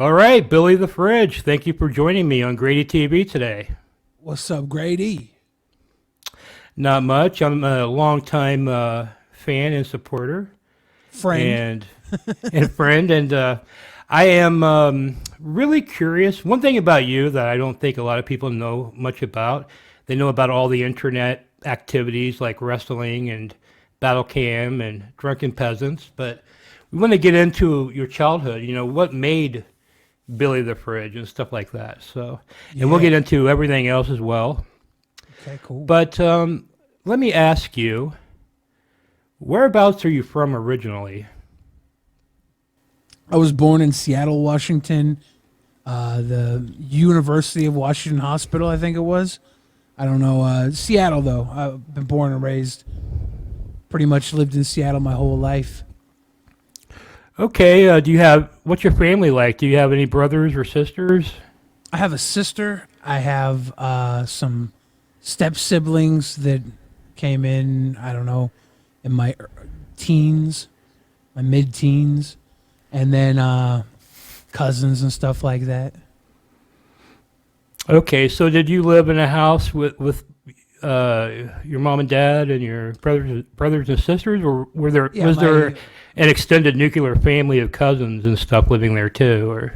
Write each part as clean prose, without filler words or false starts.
All right, Billy the Fridge. Thank you for joining me on Grady TV today. What's up, Grady? Not much. I'm a longtime fan and supporter Friend. and friend, and I am really curious. One thing about you that I don't think a lot of people know much about. They know about all the internet activities like wrestling and battle cam and drunken peasants, but we want to get into your childhood. What made Billy the Fridge and stuff like that. So, and we'll Yeah. get into everything else as well. Okay, cool. But let me ask you, whereabouts are you from originally? I was born in Seattle, Washington, the University of Washington Hospital, I think it was. I don't know. Seattle, though. I've been born and raised, pretty much lived in Seattle my whole life. Okay, what's your family like? Do you have any brothers or sisters? I have a sister. I have some step siblings that came in, I don't know, in my teens, my mid teens, and then cousins and stuff like that. Okay, so did you live in a house with your mom and dad and your brothers and sisters, or Yeah, was there my an extended nuclear family of cousins and stuff living there too? Or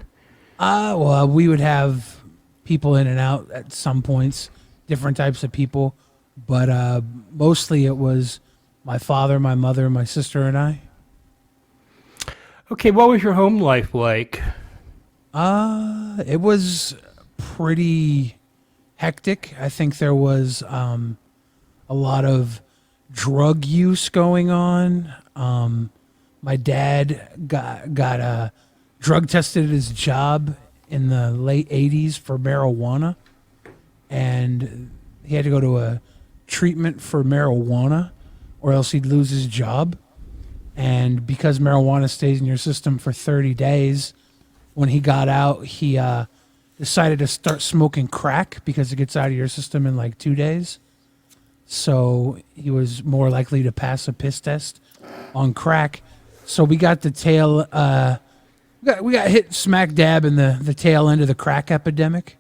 well, we would have people in and out at some points, different types of people, but mostly it was my father, my mother, my sister, and I. okay, what was your home life like? It was pretty hectic. I think there was a lot of drug use going on. My dad got drug tested at his job in the late '80s for marijuana, and he had to go to a treatment for marijuana, or else he'd lose his job. And because marijuana stays in your system for 30 days, when he got out, he decided to start smoking crack because it gets out of your system in like 2 days. So he was more likely to pass a piss test on crack. So we got the tail. We got hit smack dab in the tail end of the crack epidemic.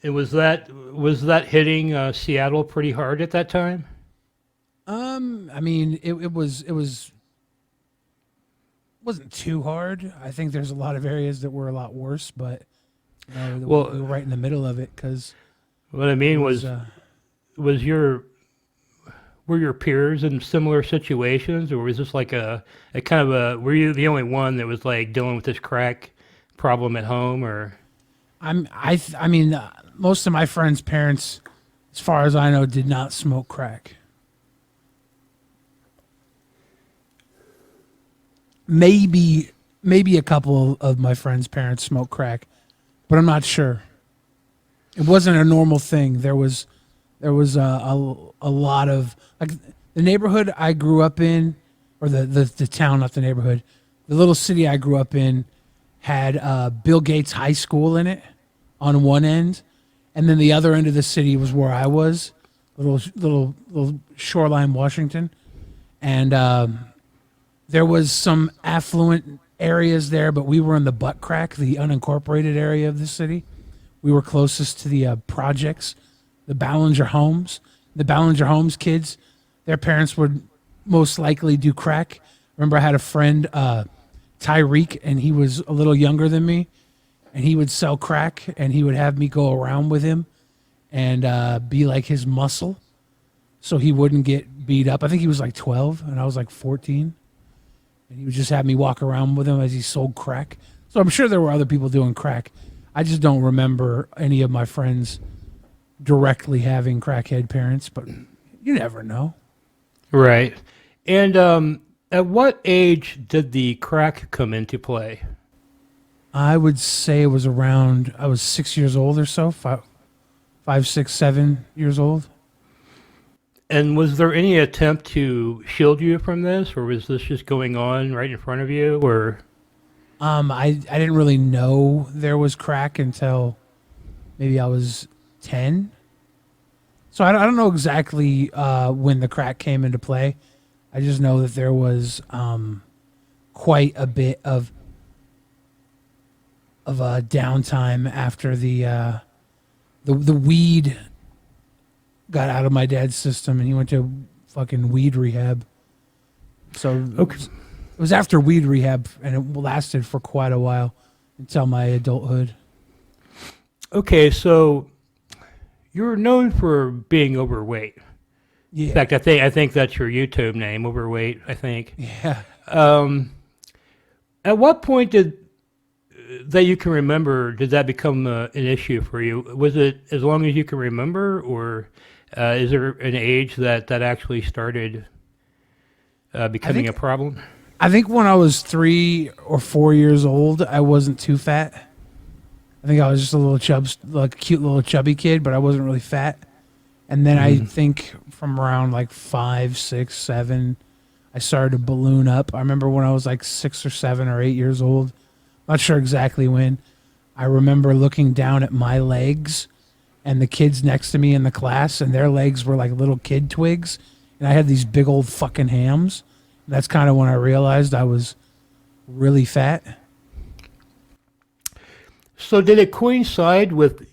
And was that hitting Seattle pretty hard at that time? I mean, it wasn't too hard. I think there's a lot of areas that were a lot worse, but we Well, were right in the middle of it because what I it mean was. was your were your peers in similar situations, or was this like a kind of a were you the only one that was like dealing with this crack problem at home, or I mean, most of my friends' parents, as far as I know, did not smoke crack. Maybe a couple of my friends' parents smoked crack, but I'm not sure. It wasn't a normal thing. There was a lot of like the neighborhood I grew up in, or the town, not the neighborhood, the little city I grew up in had Bill Gates High School in it on one end, and then the other end of the city was where I was, little shoreline Washington, and there was some affluent areas there, but we were in the butt crack, the unincorporated area of the city. We were closest to the projects, the Ballinger homes. The Ballinger homes kids, their parents would most likely do crack. Remember, I had a friend, Tyreek, and he was a little younger than me, and he would sell crack, and he would have me go around with him and be like his muscle so he wouldn't get beat up. I think he was like 12, and I was like 14. And he would just have me walk around with him as he sold crack. So I'm sure there were other people doing crack. I just don't remember any of my friends directly having crackhead parents, but you never know. right? And at what age did the crack come into play? I would say it was around, I was 6 years old or so, five, 6, 7 years old. And was there any attempt to shield you from this, or was this just going on right in front of you? Or I didn't really know there was crack until maybe I was 10. So I don't know exactly when the crack came into play. I just know that there was quite a bit of of downtime after the weed got out of my dad's system, and he went to fucking weed rehab. So Okay. it was after weed rehab, and it lasted for quite a while until my adulthood. Okay, so you're known for being overweight. In Yeah, fact, I think that's your YouTube name, overweight. I think. yeah. At what point that you can remember did that become an issue for you? Was it as long as you can remember, or is there an age that actually started becoming a problem? I think when I was 3 or 4 years old, I wasn't too fat. I think I was just a little like a cute little chubby kid, but I wasn't really fat. And then I think from around like 5, 6, 7, I started to balloon up. I remember when I was like 6 or 7 or 8 years old. Not sure exactly when. I remember looking down at my legs and the kids next to me in the class, and their legs were like little kid twigs, and I had these big old fucking hams. That's kind of when I realized I was really fat. So did it coincide with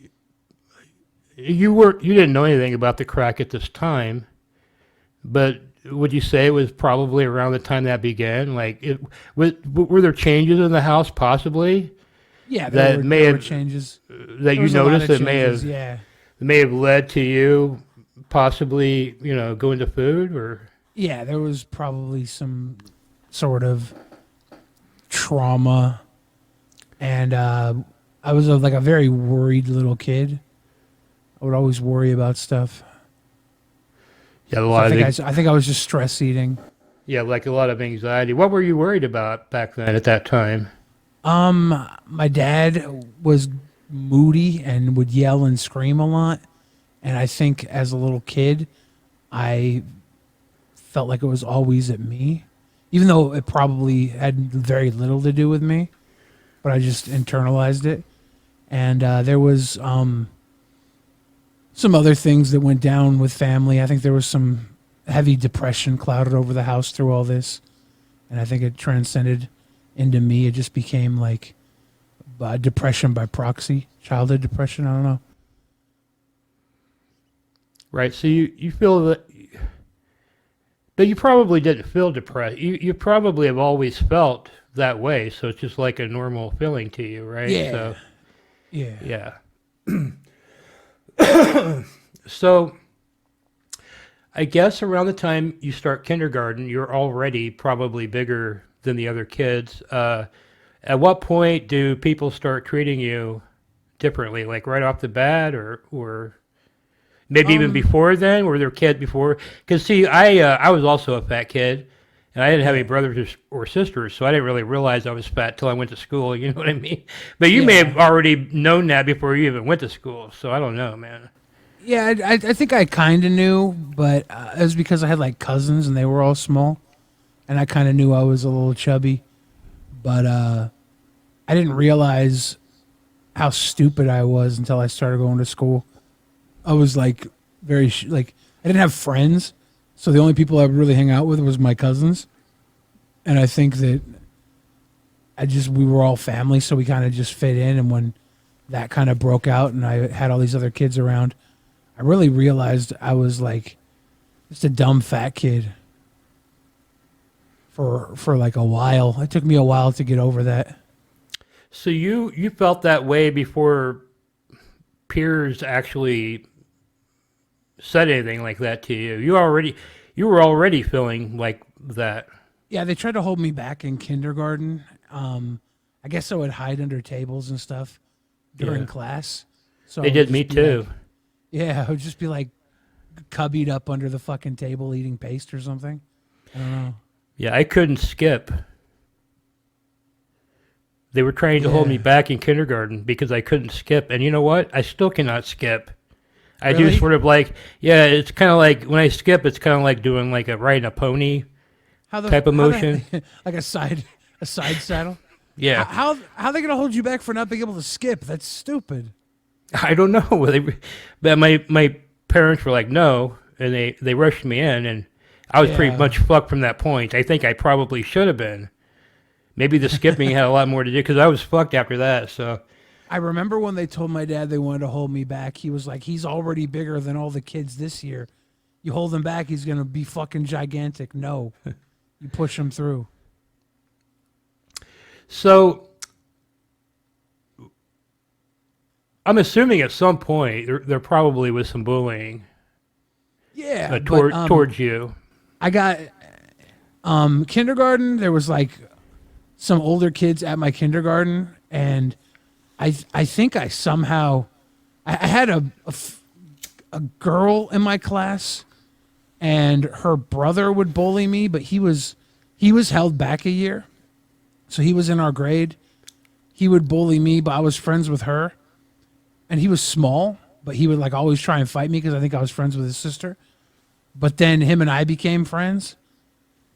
you didn't know anything about the crack at this time, but would you say it was probably around the time that began? Were there changes in the house possibly Yeah, that there were changes. that There you was a lot noticed of that changes, yeah. may have led to you possibly going to food or Yeah, there was probably some sort of trauma, and I was like a very worried little kid. I would always worry about stuff. yeah a So lot of I think I was just stress eating. yeah like a lot of anxiety. What were you worried about back then at that time? My dad was moody and would yell and scream a lot, and I think as a little kid, I felt like it was always at me, even though it probably had very little to do with me, but I just internalized it. And there was some other things that went down with family. I think there was some heavy depression clouded over the house through all this, and I think it transcended into me. It just became like depression by proxy, childhood depression. I don't know. Right. So you feel that, but you probably didn't feel depressed. You probably have always felt that way. So it's just like a normal feeling to you, right? Yeah. So Yeah. yeah. So I guess around the time you start kindergarten, you're already probably bigger than the other kids. At what point do people start treating you differently, like right off the bat, or maybe even before then? Were there kids before? Because see, I was also a fat kid, and I didn't have any brothers or sisters, so I didn't really realize I was fat till I went to school. You know what I mean? But you may have already known that before you even went to school. So I don't know, man. Yeah, I think I kind of knew, but it was because I had like cousins and they were all small, and I kind of knew I was a little chubby, but I didn't realize how stupid I was until I started going to school. I was like like I didn't have friends, so the only people I would really hang out with was my cousins, and I think that we were all family, so we kind of just fit in. And when that kind of broke out, and I had all these other kids around, I really realized I was like just a dumb fat kid for like a while. It took me a while to get over that. So you felt that way before peers actually said anything like that to you. You were already feeling like that. Yeah, they tried to hold me back in kindergarten. I guess I would hide under tables and stuff during Yeah. class. So They I would did just me be too. like- yeah, I would just be like cubbied up under the fucking table eating paste or something. I don't know. Yeah, I couldn't skip. They were trying to hold me Yeah. back in kindergarten because I couldn't skip. And you know what? I still cannot skip. I do Really? sort of like, yeah, it's kind of like when I skip, it's kind of like doing like riding a pony type of motion. Like a side saddle. Yeah. How are they gonna hold you back for not being able to skip? That's stupid. I don't know. But my parents were like, no, and they rushed me in, and I was pretty Yeah. much fucked from that point. I think I probably should have been, maybe the skipping had a lot more to do because I was fucked after that. So I remember when they told my dad they wanted to hold me back. He was like, "He's already bigger than all the kids this year. You hold him back, he's gonna be fucking gigantic." No, you push him through. so I'm assuming at some point there probably was some bullying Yeah, towards you. I got kindergarten. There was like some older kids at my kindergarten, and I think I somehow I had a girl in my class, and her brother would bully me, but he was held back a year, so he was in our grade. He would bully me, but I was friends with her, and he was small, but he would like always try and fight me because I think I was friends with his sister. But then him and I became friends,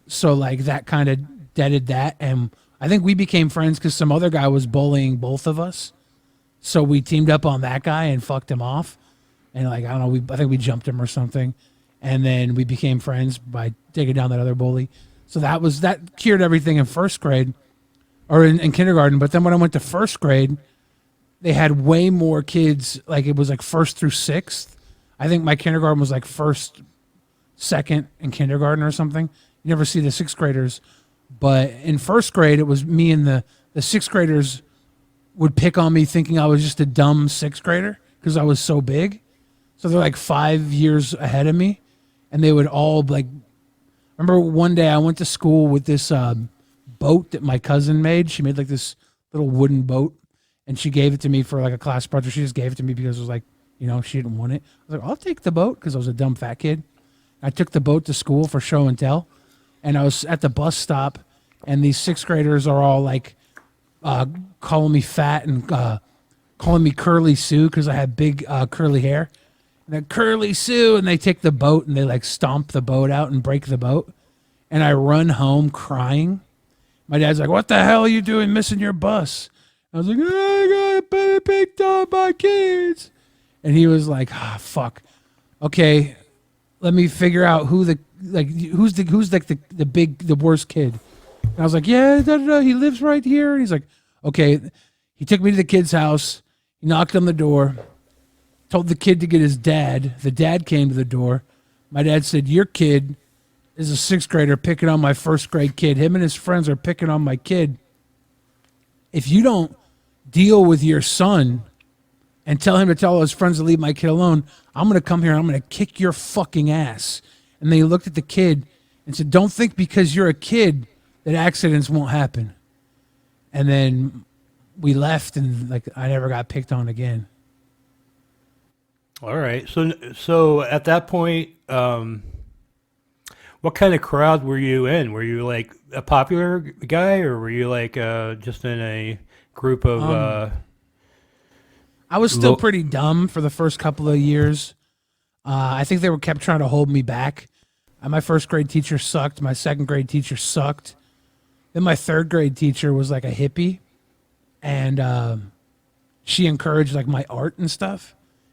so like that kind of deaded that, and I think we became friends because some other guy was bullying both of us. So we teamed up on that guy and fucked him off. And like I don't know, I think we jumped him or something. And then we became friends by taking down that other bully. So that cured everything in first grade or in kindergarten. But then when I went to first grade, they had way more kids. Like it was like first through sixth. I think my kindergarten was like first, second, and kindergarten or something. You never see the sixth graders. But in first grade, it was me and the sixth graders would pick on me thinking I was just a dumb sixth grader because I was so big. So they're like 5 years ahead of me. And they would all like, remember one day I went to school with this boat that my cousin made. She made like this little wooden boat and she gave it to me for like a class project. She just gave it to me because it was like, she didn't want it. I was like, I'll take the boat because I was a dumb fat kid. I took the boat to school for show and tell. And I was at the bus stop and these sixth graders are all like, calling me fat and calling me Curly Sue because I had big curly hair. And then Curly Sue, and they take the boat and they like stomp the boat out and break the boat. And I run home crying. My dad's like, "What the hell are you doing missing your bus?" I was like, "I got picked on by kids." And he was like, "Ah, fuck. Okay, let me figure out who's the worst kid." And I was like, "Yeah, da, da, da, he lives right here." And he's like, "Okay." He took me to the kid's house. He knocked on the door, told the kid to get his dad. The dad came to the door. My dad said, "Your kid is a sixth grader picking on my first grade kid. Him and his friends are picking on my kid. If you don't deal with your son and tell him to tell all his friends to leave my kid alone, I'm going to come here and I'm going to kick your fucking ass." And then he looked at the kid and said, "Don't think because you're a kid that accidents won't happen." And then we left and like I never got picked on again. All right. So at that point, what kind of crowd were you in? Were you like a popular guy, or were you like just in a group of? I was still pretty dumb for the first couple of years. I think they were kept trying to hold me back. My first grade teacher sucked. My second grade teacher sucked. Then my third grade teacher was like a hippie, and she encouraged like my art and stuff.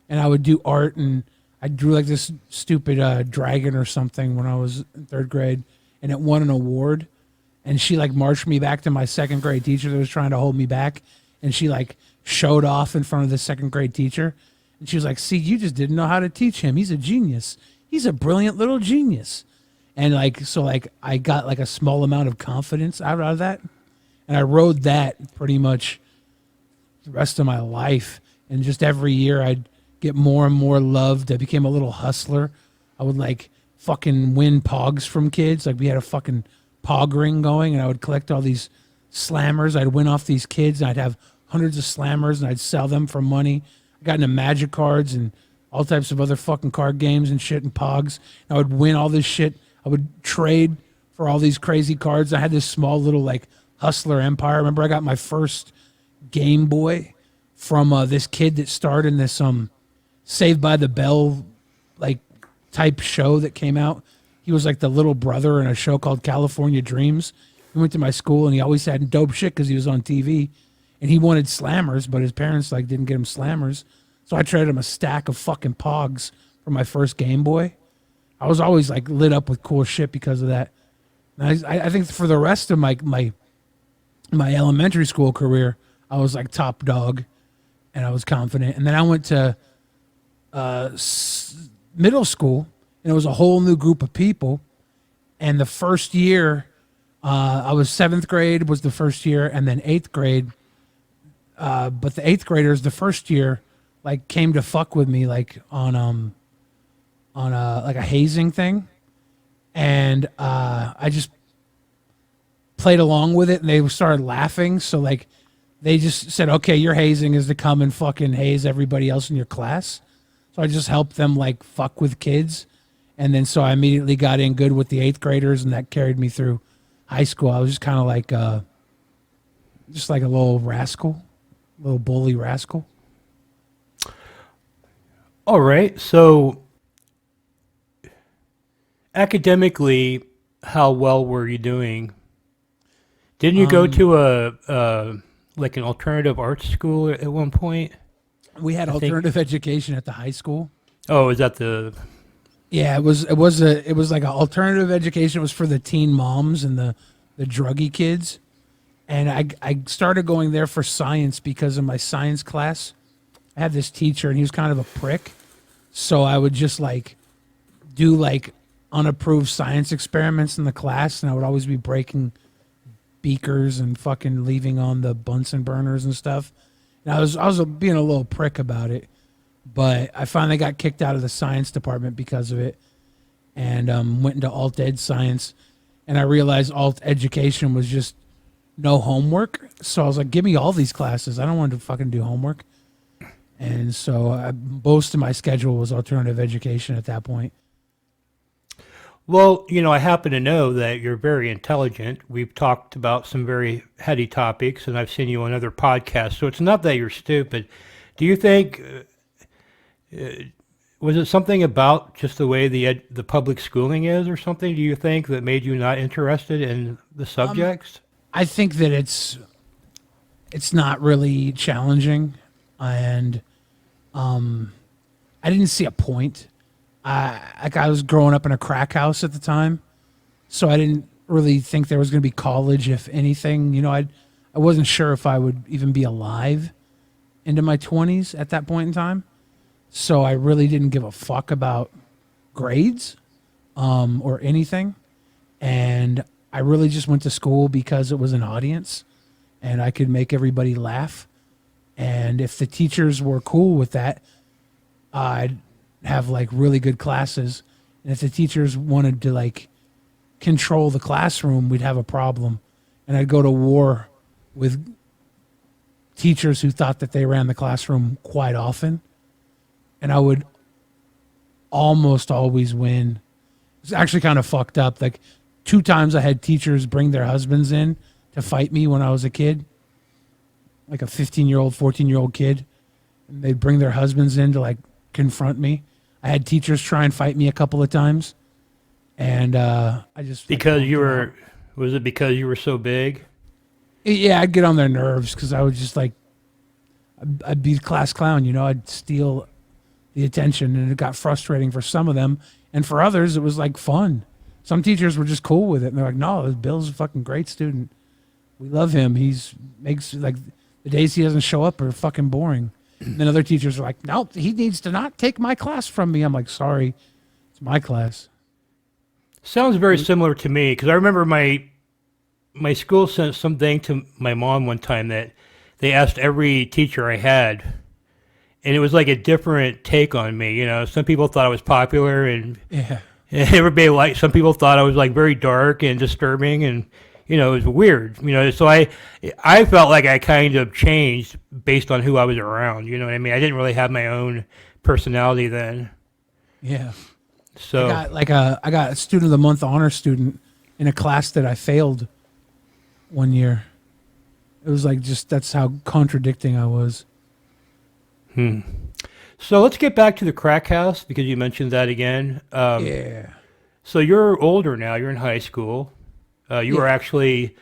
And I would do art, and I drew like this stupid dragon or something when I was in third grade, and it won an award. And she like marched me back to my second grade teacher that was trying to hold me back, and she like showed off in front of the second grade teacher. And she was like, "See, you just didn't know how to teach him. He's a genius. He's a brilliant little genius." And like, so like I got like a small amount of confidence out of that. And I rode that pretty much the rest of my life. And just every year I'd get more and more loved. I became a little hustler. I would like fucking win pogs from kids. Like we had a fucking pog ring going and I would collect all these slammers. I'd win off these kids and I'd have hundreds of slammers and I'd sell them for money. I got into magic cards and all types of other fucking card games and shit and pogs. And I would win all this shit. I would trade for all these crazy cards. I had this small little like hustler empire. I remember I got my first Game Boy from this kid that starred in this Saved by the Bell like type show that came out. He was like the little brother in a show called California Dreams. He went to my school and he always had dope shit because he was on TV. And he wanted slammers, but his parents like didn't get him slammers. So I traded him a stack of fucking pogs for my first Game Boy. I was always like lit up with cool shit because of that. And I think for the rest of my my elementary school career, I was like top dog, and I was confident. And then I went to middle school, and it was a whole new group of people. And the first year, I was seventh grade was the first year, and then eighth grade. But the eighth graders, the first year, like came to fuck with me, like on a like a hazing thing, and I just played along with it, and they started laughing. So like, they just said, "Okay, your hazing is to come and fucking haze everybody else in your class." So I just helped them like fuck with kids, and then so I immediately got in good with the eighth graders, and that carried me through high school. I was just kind of like, just like a little rascal, little bully rascal. All right. So academically, how well were you doing? Didn't you go to a like an alternative arts school at one point? We had I think. alternative education at the high school. Oh, is that the? Yeah, it was like an alternative education. It was for the teen moms and the druggy kids. And I started going there for science because of my science class. I had this teacher, and he was kind of a prick. So I would just like do like unapproved science experiments in the class, and I would always be breaking beakers and fucking leaving on the Bunsen burners and stuff. And I was being a little prick about it, but I finally got kicked out of the science department because of it, and went into alt ed science, and I realized alt education was just no homework. So I was like, give me all these classes. I don't want to fucking do homework. And so most of my schedule was alternative education at that point. Well, I happen to know that you're very intelligent. We've talked about some very heady topics, and I've seen you on other podcasts. So it's not that you're stupid. Do you think was it something about just the way the public schooling is, or something? Do you think that made you not interested in the subjects? I think that it's not really challenging, and I didn't see a point. I was growing up in a crack house at the time, so I didn't really think there was going to be college, if anything. I wasn't sure if I would even be alive into my 20s at that point in time. So I really didn't give a fuck about grades or anything. And I really just went to school because it was an audience and I could make everybody laugh. And if the teachers were cool with that, I'd have like really good classes. And if the teachers wanted to like control the classroom, we'd have a problem. And I'd go to war with teachers who thought that they ran the classroom quite often. And I would almost always win. It's actually kind of fucked up. Like 2 times I had teachers bring their husbands in to fight me when I was a kid, like a 15-year-old, 14-year-old kid. And they'd bring their husbands in to like confront me. I had teachers try and fight me a couple of times. And I just... Because like, you were, was it because you were so big? yeah, I'd get on their nerves because I would just like, I'd be the class clown, I'd steal the attention, and it got frustrating for some of them. And for others, it was like fun. Some teachers were just cool with it. And they're like, no, Bill's a fucking great student. We love him. Makes like the days he doesn't show up are fucking boring. And then other teachers are like, no, he needs to not take my class from me. I'm like, sorry, it's my class. Sounds very similar to me, because I remember my school sent something to my mom one time that they asked every teacher I had, and it was like a different take on me. Some people thought I was popular, and Yeah. everybody some people thought I was like very dark and disturbing, and it was weird. So I felt like I kind of changed based on who I was around. You know what I mean? I didn't really have my own personality then. Yeah. So I got a student of the month honor student in a class that I failed one year. It was like that's how contradicting I was. So let's get back to the crack house, because you mentioned that again. Yeah. So you're older now. You're in high school. You were Yeah. actually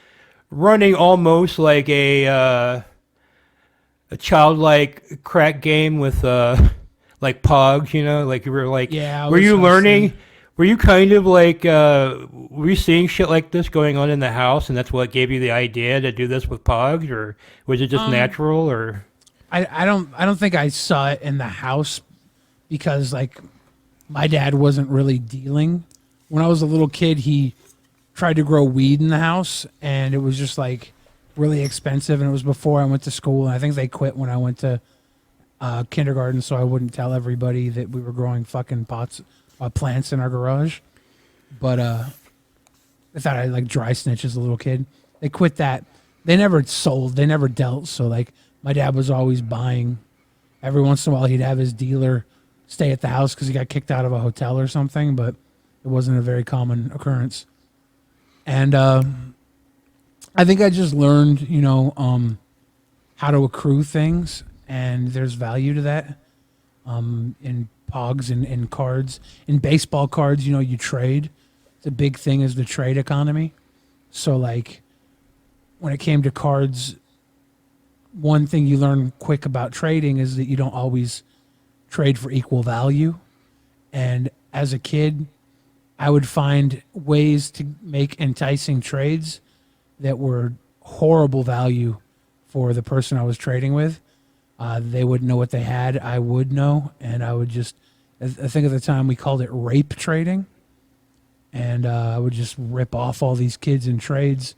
running almost like a childlike crack game with like Pogs. Like you were like. Yeah, Were you learning? Were you kind of like, were you seeing shit like this going on in the house, and that's what gave you the idea to do this with Pogs, or was it just natural, or? I don't think I saw it in the house because like my dad wasn't really dealing. When I was a little kid, he tried to grow weed in the house, and it was just like really expensive. And it was before I went to school, and I think they quit when I went to kindergarten, so I wouldn't tell everybody that we were growing fucking plants in our garage. But I thought I like dry snitch as a little kid. They quit that. They never sold. They never dealt. So like my dad was always buying. Every once in a while, he'd have his dealer stay at the house because he got kicked out of a hotel or something. But it wasn't a very common occurrence. And I think I just learned, how to accrue things, and there's value to that. In pogs and in cards, in baseball cards, you trade. The big thing is the trade economy. So like when it came to cards, one thing you learn quick about trading is that you don't always trade for equal value. And as a kid, I would find ways to make enticing trades that were horrible value for the person I was trading with. They wouldn't know what they had. I would know. And I would just, I think at the time we called it rape trading. And I would just rip off all these kids in trades.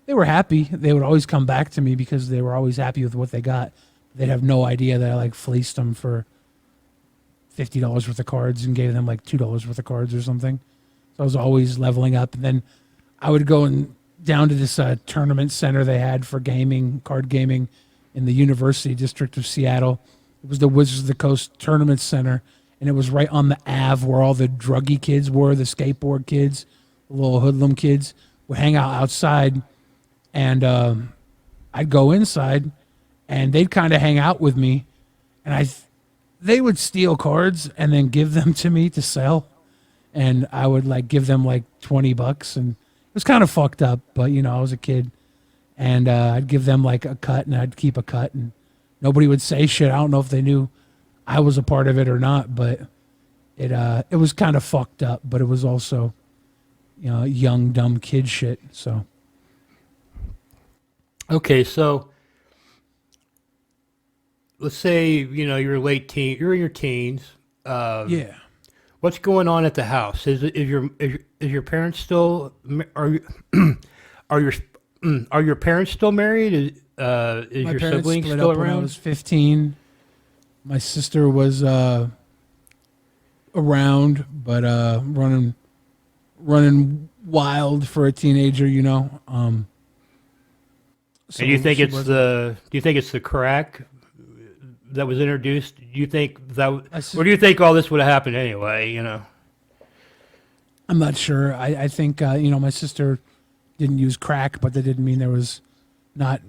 They were happy. They would always come back to me because they were always happy with what they got. They'd have no idea that I like fleeced them for $50 worth of cards and gave them like $2 worth of cards or something. So I was always leveling up. And then I would go down to this tournament center they had for gaming, card gaming in the University District of Seattle. It was the Wizards of the Coast Tournament Center. And it was right on the Ave where all the druggy kids were, the skateboard kids, the little hoodlum kids would hang out outside. And I'd go inside, and they'd kind of hang out with me. And they would steal cards and then give them to me to sell. And I would like give them like $20. And it was kind of fucked up, but I was a kid. And I'd give them like a cut, and I'd keep a cut. And nobody would say shit. I don't know if they knew I was a part of it or not, but it was kind of fucked up, but it was also, young, dumb kid shit. So. Okay, so let's say, you're you're in your teens. Yeah. What's going on at the house? Is your parents still, are you, are your parents still married? Is My your parents siblings split still up when I around? was 15. My sister was around, but running wild for a teenager, So And you think she it's wasn't- do you think it's the crack that was introduced? Do you think I s- or do you think all this would have happened anyway? I'm not sure. I think my sister didn't use crack, but that didn't mean there was not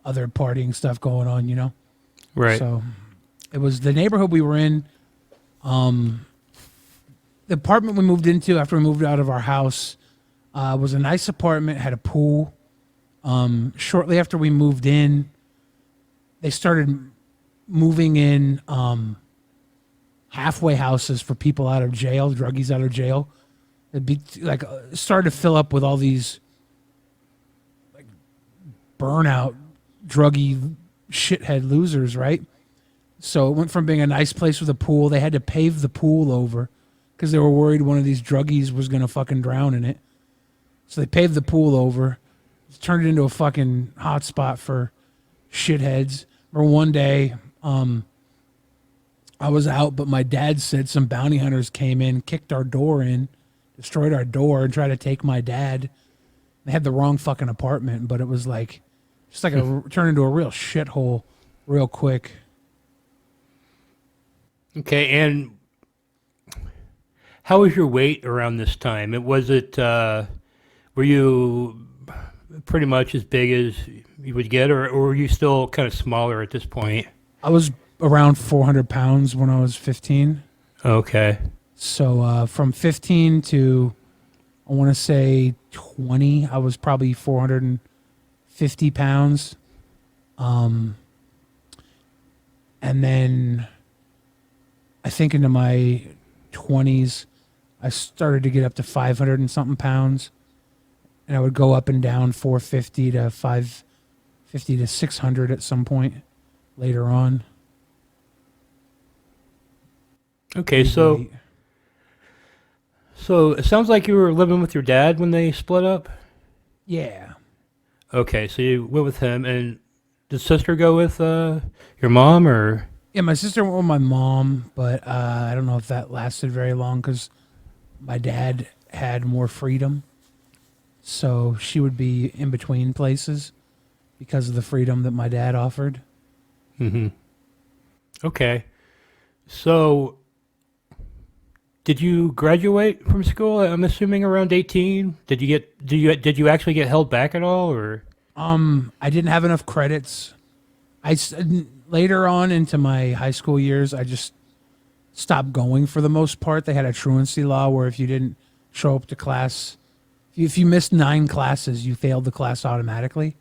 other partying stuff going on, Right. So it was the neighborhood we were in. The apartment we moved into after we moved out of our house was a nice apartment, had a pool. Shortly after we moved in, they started moving in halfway houses for people out of jail, druggies out of jail. It'd be like started to fill up with all these like burnout, druggy shithead losers, right? So it went from being a nice place with a pool. They had to pave the pool over because they were worried one of these druggies was gonna fucking drown in it. So they paved the pool over, turned it into a fucking hot spot for shitheads. Or one day, I was out, but my dad said some bounty hunters came in, kicked our door in, destroyed our door, and tried to take my dad. They had the wrong fucking apartment, but it was like just like turned into a real shithole real quick. Okay, and how was your weight around this time? Were you pretty much as big as you would get, or were you still kind of smaller at this point? I was around 400 pounds when I was 15. Okay. So from 15 to, I want to say 20, I was probably 450 pounds. And then I think into my 20s, I started to get up to 500 and something pounds, and I would go up and down 450 to 550 to 600 at some point later on. Okay, Lose weight. so it sounds like you were living with your dad when they split up. Yeah. Okay, so you went with him, and did sister go with your mom, or? Yeah, my sister went with my mom, but I don't know if that lasted very long because my dad had more freedom. So she would be in between places because of the freedom that my dad offered. Mm-hmm. Okay, so did you graduate from school? I'm assuming around 18. Did you actually get held back at all, or? I didn't have enough credits. Later on into my high school years, I just stopped going for the most part. They had a truancy law where if you didn't show up to class, if you missed 9 classes, you failed the class automatically.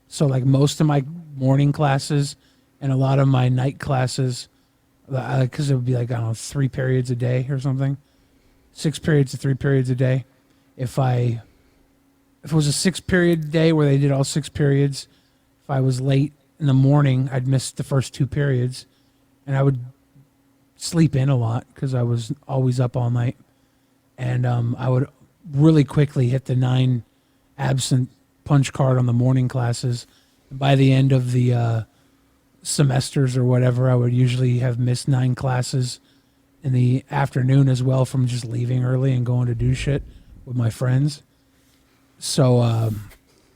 So like most of my morning classes and a lot of my night classes, because it would be like, I don't know, 3 periods a day or something, 6 periods to 3 periods a day. If it was a 6 period day where they did all 6 periods, if I was late in the morning, I'd miss the first 2 periods, and I would sleep in a lot because I was always up all night, and I would really quickly hit the 9 absent punch card on the morning classes. By the end of the semesters or whatever, I would usually have missed 9 classes in the afternoon as well from just leaving early and going to do shit with my friends. So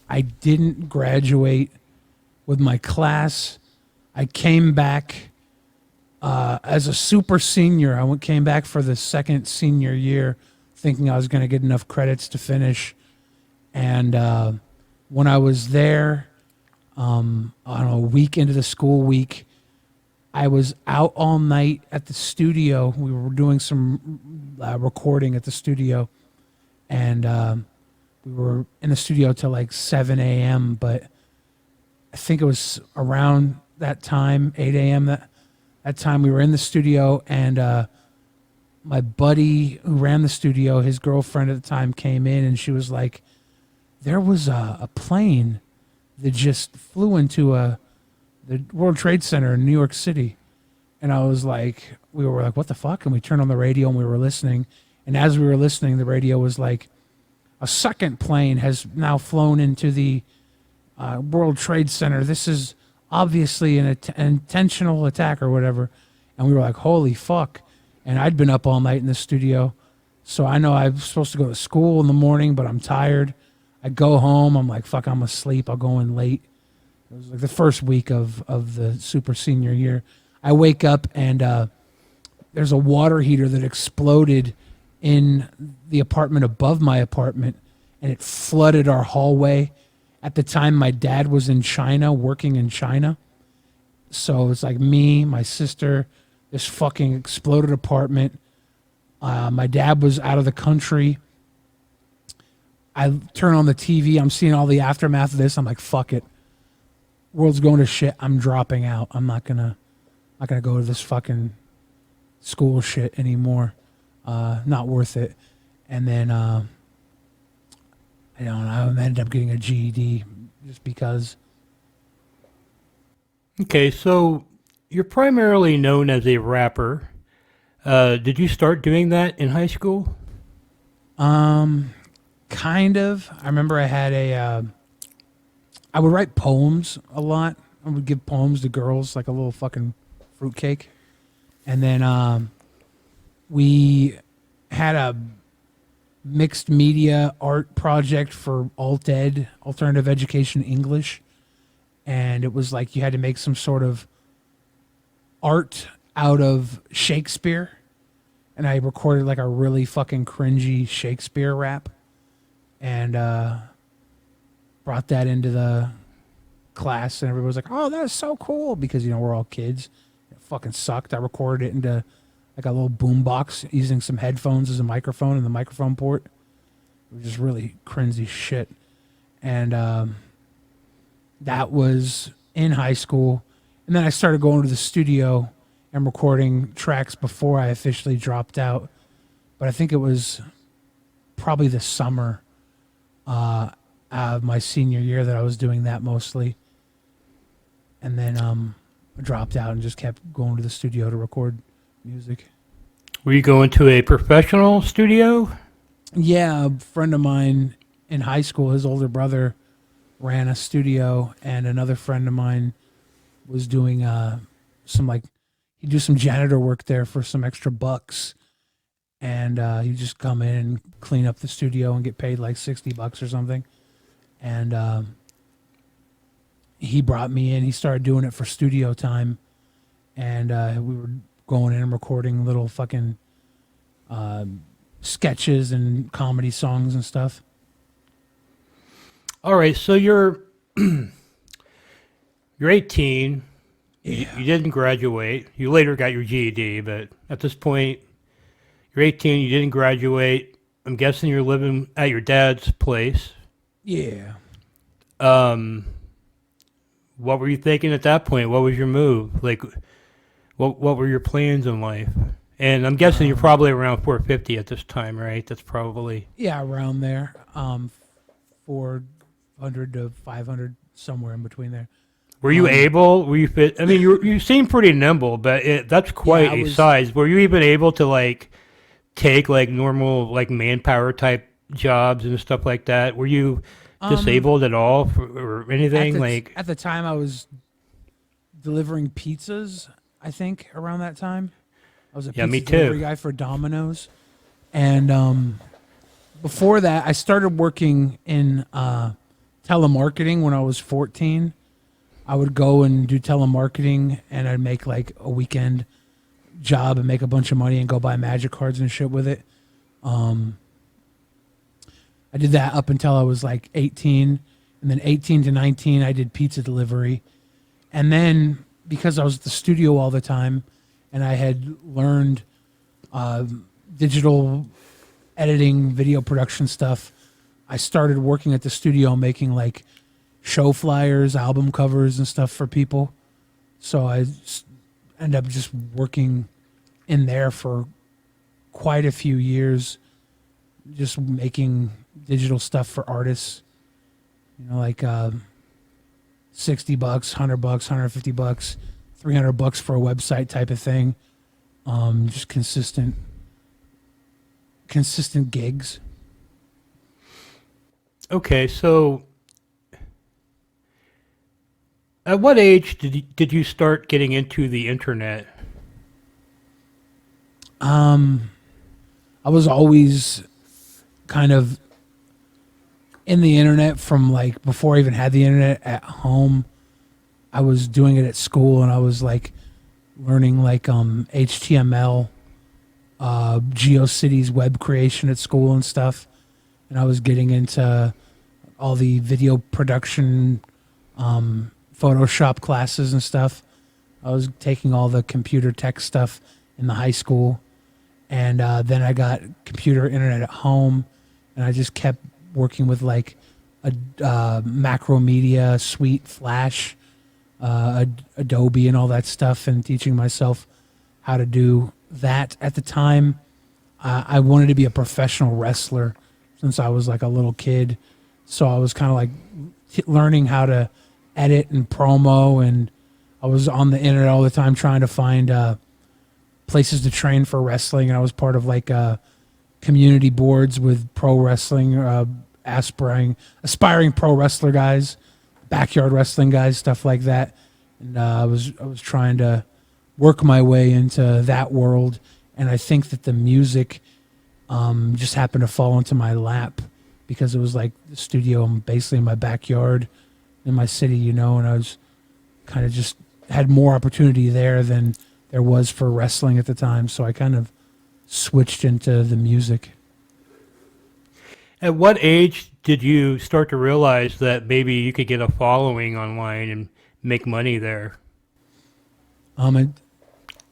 I didn't graduate with my class. I came back as a super senior. Came back for the second senior year thinking I was going to get enough credits to finish. And when I was there, I don't know, a week into the school week, I was out all night at the studio. We were doing some recording at the studio, and we were in the studio till like 7 a.m. But I think it was around that time, 8 a.m. That time we were in the studio, and my buddy who ran the studio, his girlfriend at the time, came in, and she was like, "There was a plane that just flew into the World Trade Center in New York City." And I was like, we were like, what the fuck? And we turned on the radio and we were listening. And as we were listening, the radio was like, a second plane has now flown into the World Trade Center. This is obviously an intentional attack or whatever. And we were like, holy fuck. And I'd been up all night in the studio. So I know I'm supposed to go to school in the morning, but I'm tired. I go home. I'm like, fuck, I'm asleep. I'll go in late. It was like the first week of the super senior year. I wake up and there's a water heater that exploded in the apartment above my apartment, and it flooded our hallway. At the time, my dad was in China, working in China. So it's like me, my sister, this fucking exploded apartment. My dad was out of the country. I turn on the TV. I'm seeing all the aftermath of this. I'm like, fuck it. World's going to shit. I'm dropping out. I'm not gonna go to this fucking school shit anymore. Not worth it. And then I don't know. I ended up getting a GED just because. Okay, so you're primarily known as a rapper. Did you start doing that in high school? Kind of. I remember I had I would write poems a lot. I would give poems to girls like a little fucking fruitcake. And then we had a mixed media art project for alt ed, alternative education English. And it was like you had to make some sort of art out of Shakespeare. And I recorded like a really fucking cringy Shakespeare rap. And brought that into the class, and everybody was like, "Oh, that's so cool!" Because we're all kids. It fucking sucked. I recorded it into like a little boom box using some headphones as a microphone and the microphone port. It was just really cringy shit, and that was in high school. And then I started going to the studio and recording tracks before I officially dropped out. but I think it was probably the summer of my senior year that I was doing that mostly. And then I dropped out and just kept going to the studio to record music. Were you going to a professional studio? Yeah, a friend of mine in high school, his older brother ran a studio, and another friend of mine was doing some like he'd do some janitor work there for some extra bucks, and he'd just come in and clean up the studio and get paid like $60 or something. And he brought me in. He started doing it for studio time, and we were going in and recording little fucking sketches and comedy songs and stuff. All right, so you're 18. You didn't graduate. You later got your GED, but at this point, you're 18. You didn't graduate. I'm guessing you're living at your dad's place. Yeah. What were you thinking at that point? What was your move? Like, what were your plans in life? And I'm guessing you're probably around 450 at this time, right? That's probably Yeah, around there. 400 to 500, somewhere in between there. Were you able? Were you fit? I mean, you seem pretty nimble, but that's quite a size. Were you even able to like take like normal like manpower type jobs and stuff like that? Were you disabled at all or anything? At the time, I was delivering pizzas. I think around that time, I was a pizza me delivery too. guy for Domino's, and before that, I started working in telemarketing when I was 14. I would go and do telemarketing, and I'd make like a weekend job and make a bunch of money and go buy magic cards and shit with it. I did that up until I was like 18, and then 18 to 19, I did pizza delivery. And then because I was at the studio all the time and I had learned digital editing, video production stuff, I started working at the studio making like show flyers, album covers and stuff for people. So I ended up just working in there for quite a few years, just making digital stuff for artists, you know, like $60, $100, $150, $300 for a website type of thing. Just consistent gigs. Okay, so at what age did you start getting into the internet? I was always kind of in the internet from like before I even had the internet at home. I was doing it at school, and I was like learning like HTML, GeoCities web creation at school and stuff. And I was getting into all the video production, Photoshop classes and stuff. I was taking all the computer tech stuff in the high school. And then I got computer internet at home, and I just kept working with like a Macromedia Suite, Flash, Adobe, and all that stuff, and teaching myself how to do that. At the time, I wanted to be a professional wrestler since I was like a little kid, so I was kind of like learning how to edit and promo, and I was on the internet all the time trying to find places to train for wrestling, and I was part of like community boards with pro wrestling, aspiring pro wrestler guys, backyard wrestling guys, stuff like that. And I was trying to work my way into that world, and I think that the music just happened to fall into my lap because it was like the studio basically in my backyard in my city, you know, and I was kind of just had more opportunity there than there was for wrestling at the time, so I kind of switched into the music. At what age did you start to realize that maybe you could get a following online and make money there? It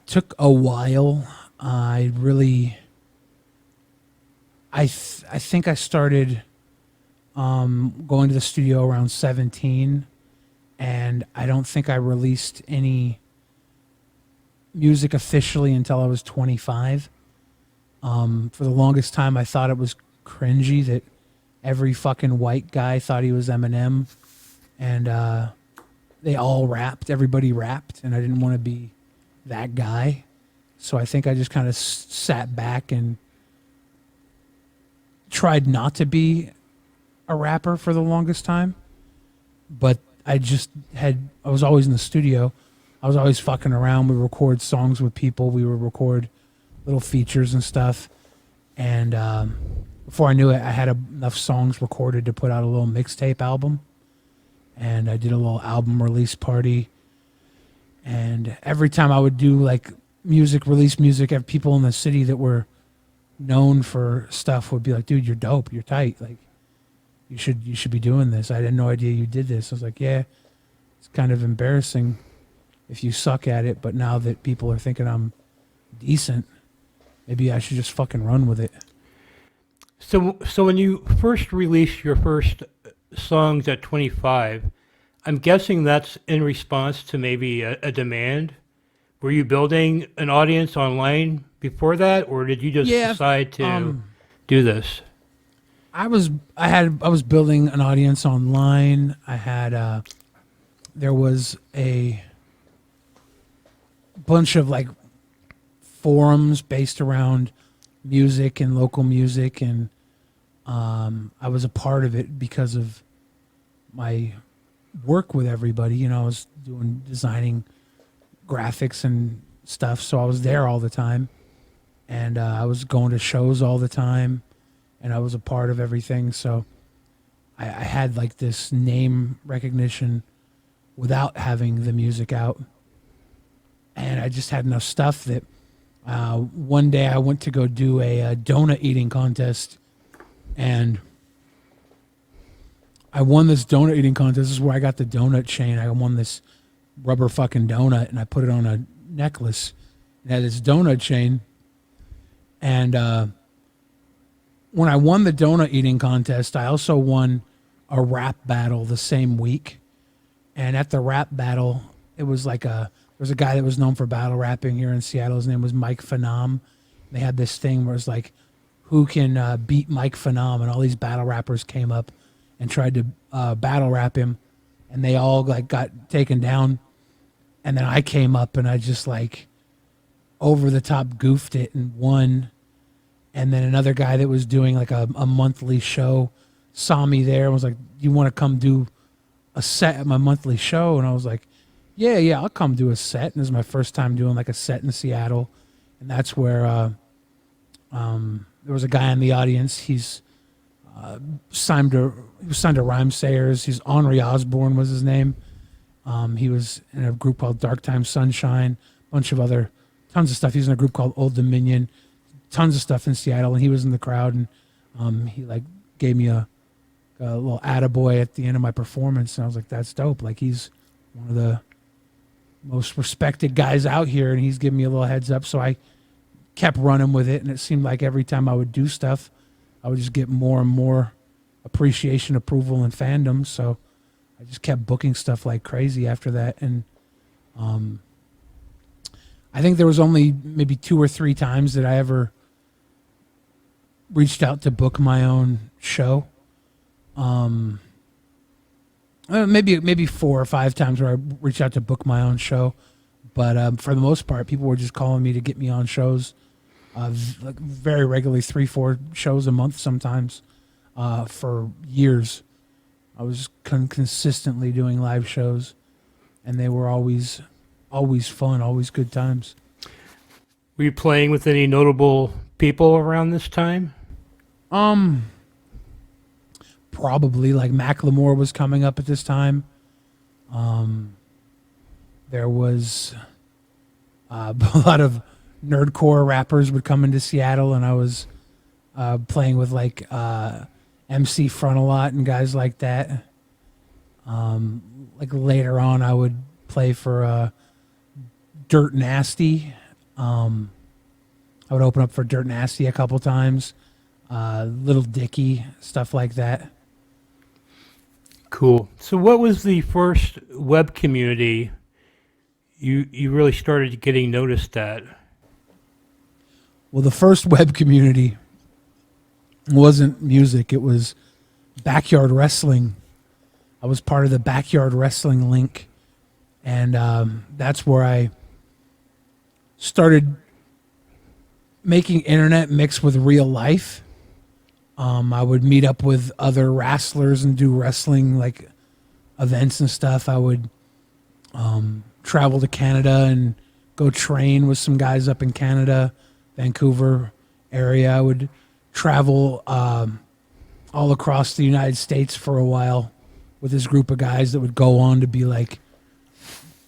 took a while. I think I started going to the studio around 17, and I don't think I released any music officially until I was 25. For the longest time, I thought it was cringy that every fucking white guy thought he was Eminem, and they all rapped. Everybody rapped, and I didn't want to be that guy. So I think I just kind of sat back and tried not to be a rapper for the longest time. But I was always in the studio. I was always fucking around. We record songs with people. We would record little features and stuff. And before I knew it, I had enough songs recorded to put out a little mixtape album. And I did a little album release party. And every time I would do like release music, have people in the city that were known for stuff would be like, dude, you're dope. You're tight. Like, you should be doing this. I had no idea you did this. I was like, yeah, it's kind of embarrassing if you suck at it. But now that people are thinking I'm decent, maybe I should just fucking run with it. So when you first released your first songs at 25, I'm guessing that's in response to maybe a demand. Were you building an audience online before that, or did you just Yeah. decide to do this? I was building an audience online. I had there was a bunch of like forums based around music and local music, and I was a part of it because of my work with everybody. You know, I was doing designing graphics and stuff, so I was there all the time, and I was going to shows all the time, and I was a part of everything. So I had like this name recognition without having the music out, and I just had enough stuff that one day I went to go do a donut eating contest, and I won this donut eating contest. This is where I got the donut chain. I won this rubber fucking donut, and I put it on a necklace. It had this donut chain, and when I won the donut eating contest, I also won a rap battle the same week. And at the rap battle, it was like there was a guy that was known for battle rapping here in Seattle. His name was Mike Phenom. They had this thing where it's like, who can beat Mike Phenom? And all these battle rappers came up and tried to battle rap him, and they all like got taken down. And then I came up and I just like over the top goofed it and won. And then another guy that was doing like a monthly show saw me there and was like, you want to come do a set at my monthly show? And I was like, yeah, I'll come do a set. And this is my first time doing like a set in Seattle. And that's where there was a guy in the audience. He was signed to Rhymesayers. He's Henri Osborne was his name. He was in a group called Dark Time Sunshine, a bunch of other, tons of stuff. He was in a group called Old Dominion, tons of stuff in Seattle, and he was in the crowd, and he like gave me a little attaboy at the end of my performance, and I was like, that's dope. Like, he's one of the most respected guys out here, and he's giving me a little heads up. So I kept running with it, and it seemed like every time I would do stuff, I would just get more and more appreciation, approval, and fandom. So I just kept booking stuff like crazy after that. And I think there was only maybe 2 or 3 times that I ever reached out to book my own show. Maybe 4 or 5 times where I reached out to book my own show. But for the most part, people were just calling me to get me on shows like very regularly, 3-4 shows a month sometimes for years. I was consistently doing live shows, and they were always fun, always good times. Were you playing with any notable people around this time? Probably like Macklemore was coming up at this time. There was a lot of nerdcore rappers would come into Seattle, and I was playing with like MC Front a lot and guys like that. Like later on, I would play for Dirt Nasty. I would open up for Dirt Nasty a couple times. Little Dicky, stuff like that. Cool. So what was the first web community you really started getting noticed at? Well, the first web community wasn't music. It was backyard wrestling. I was part of the backyard wrestling link. And that's where I started making internet mixed with real life. I would meet up with other wrestlers and do wrestling like events and stuff. I would travel to Canada and go train with some guys up in Canada, Vancouver area. I would travel all across the United States for a while with this group of guys that would go on to be like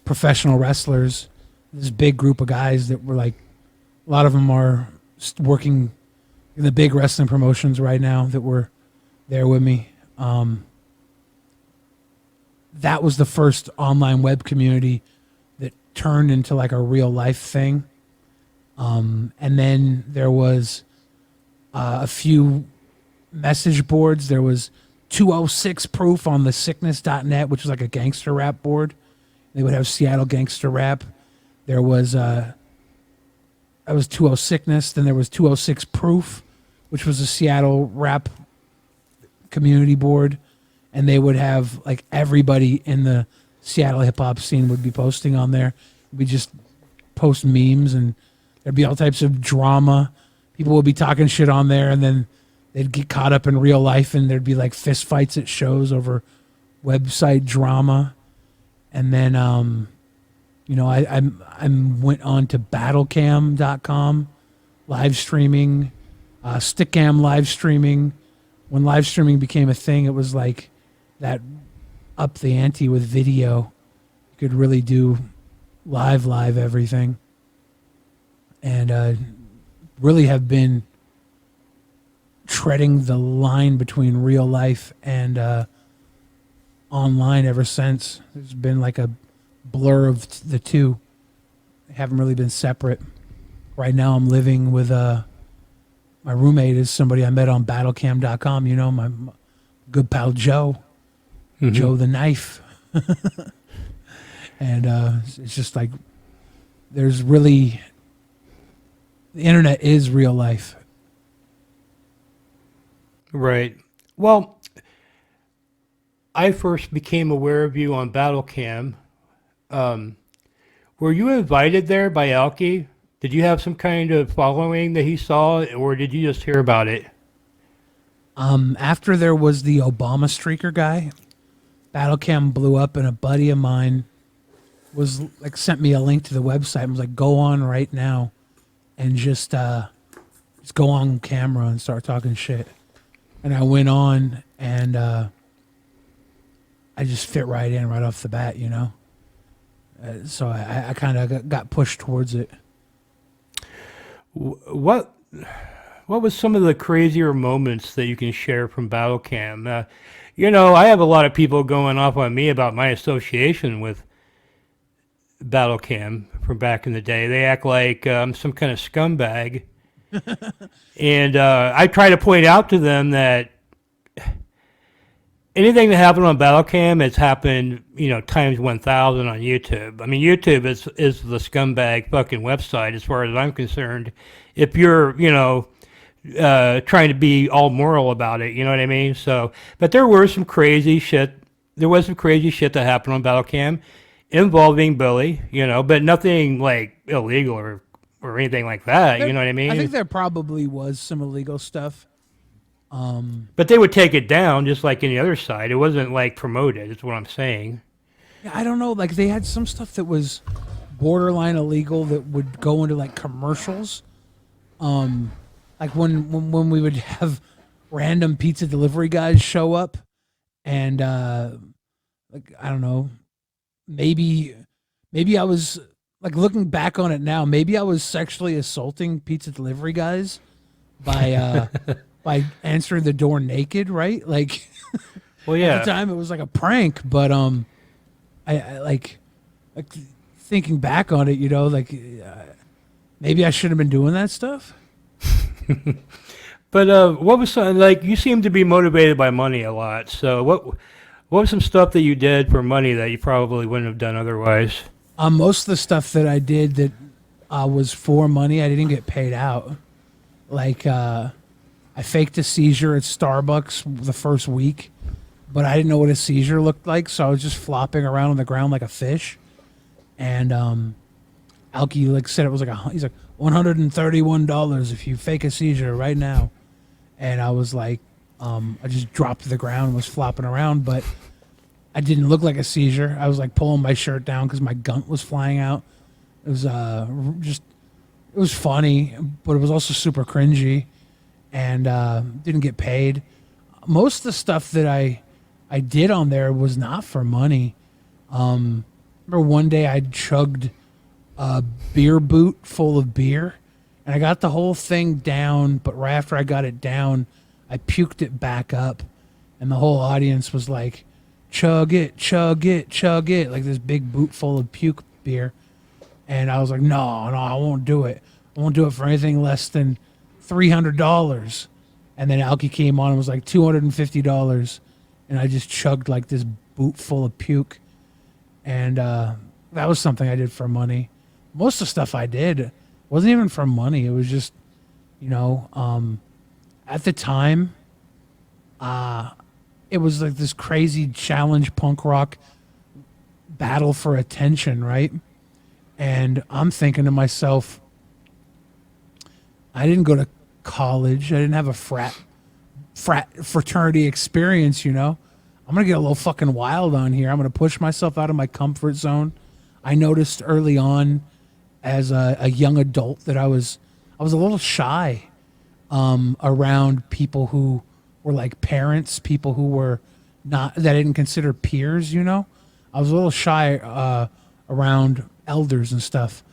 professional wrestlers. This big group of guys that were like, a lot of them are working in the big wrestling promotions right now that were there with me. That was the first online web community that turned into like a real life thing. And then there was a few message boards. There was 206 Proof on the sickness.net, which was like a gangster rap board. They would have Seattle gangster rap. There was that was 20 Sickness. Then there was 206 Proof, which was a Seattle rap community board. And they would have like everybody in the Seattle hip hop scene would be posting on there. We just post memes and there'd be all types of drama. People would be talking shit on there, and then they'd get caught up in real life, and there'd be like fist fights at shows over website drama. And then, I went on to battlecam.com, live streaming, Stickam live streaming. When live streaming became a thing, it was like that up the ante with video. You could really do live everything. And really have been treading the line between real life and online ever since. There's been like a blur of the two. They haven't really been separate. Right now I'm living with my roommate is somebody I met on battlecam.com, my good pal Joe. Mm-hmm. Joe the Knife. And it's just like there's really, the internet is real life. Right. Well, I first became aware of you on Battlecam. Were you invited there by Alki? Did you have some kind of following that he saw, or did you just hear about it? After there was the Obama streaker guy, Battlecam blew up, and a buddy of mine was like sent me a link to the website and was like, "Go on right now, and just go on camera and start talking shit." And I went on, and I just fit right in right off the bat, So I kind of got pushed towards it. What was some of the crazier moments that you can share from Battlecam? I have a lot of people going off on me about my association with Battlecam from back in the day. They act like I'm some kind of scumbag. And I try to point out to them that anything that happened on Battlecam has happened, times 1,000 on YouTube. I mean, YouTube is the scumbag fucking website as far as I'm concerned. If you're, trying to be all moral about it, you know what I mean? So, but there was some crazy shit. There was some crazy shit that happened on Battlecam involving Billy, but nothing like illegal or anything like that. You know what I mean? I think there probably was some illegal stuff. But they would take it down just like any other site. It wasn't like promoted, is what I'm saying. Yeah, I don't know. Like they had some stuff that was borderline illegal that would go into like commercials. Like when we would have random pizza delivery guys show up, and like I don't know, maybe I was like looking back on it now, maybe I was sexually assaulting pizza delivery guys by by answering the door naked, right? Like, well, yeah. At the time it was like a prank, but I like thinking back on it, maybe I should have been doing that stuff. But what was some, like you seem to be motivated by money a lot. So what was some stuff that you did for money that you probably wouldn't have done otherwise? Most of the stuff that I did that was for money, I didn't get paid out. Like, I faked a seizure at Starbucks the first week, but I didn't know what a seizure looked like, so I was just flopping around on the ground like a fish. And Alki like said it was like he's like $131 if you fake a seizure right now. And I was like, I just dropped to the ground and was flopping around, but I didn't look like a seizure. I was like pulling my shirt down because my gunt was flying out. It was just, it was funny, but it was also super cringy, and didn't get paid. Most of the stuff that I did on there was not for money. Remember one day I chugged a beer boot full of beer, and I got the whole thing down, but right after I got it down, I puked it back up, and the whole audience was like, chug it, chug it, chug it, like this big boot full of puke beer. And I was like, no, I won't do it. I won't do it for anything less than $300. And then Alki came on and was like $250. And I just chugged like this boot full of puke. And that was something I did for money. Most of the stuff I did wasn't even for money. It was just, at the time, it was like this crazy challenge punk rock battle for attention, right? And I'm thinking to myself, I didn't go to college. I didn't have a fraternity experience, I'm going to get a little fucking wild on here. I'm going to push myself out of my comfort zone. I noticed early on as a young adult that I was a little shy around people who were like parents, people who were not, that I didn't consider peers, I was a little shy around elders and stuff.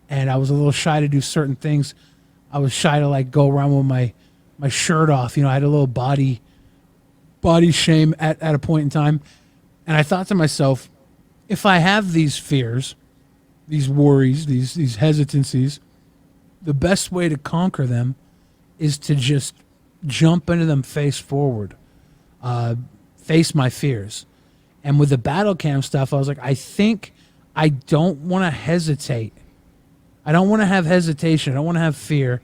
And I was a little shy to do certain things. I was shy to like go around with my shirt off. I had a little body shame at a point in time. And I thought to myself, if I have these fears, these worries, these hesitancies, the best way to conquer them is to just jump into them face forward, face my fears. And with the battle cam stuff, I was like, I think I don't want to hesitate. I don't want to have hesitation. I don't want to have fear.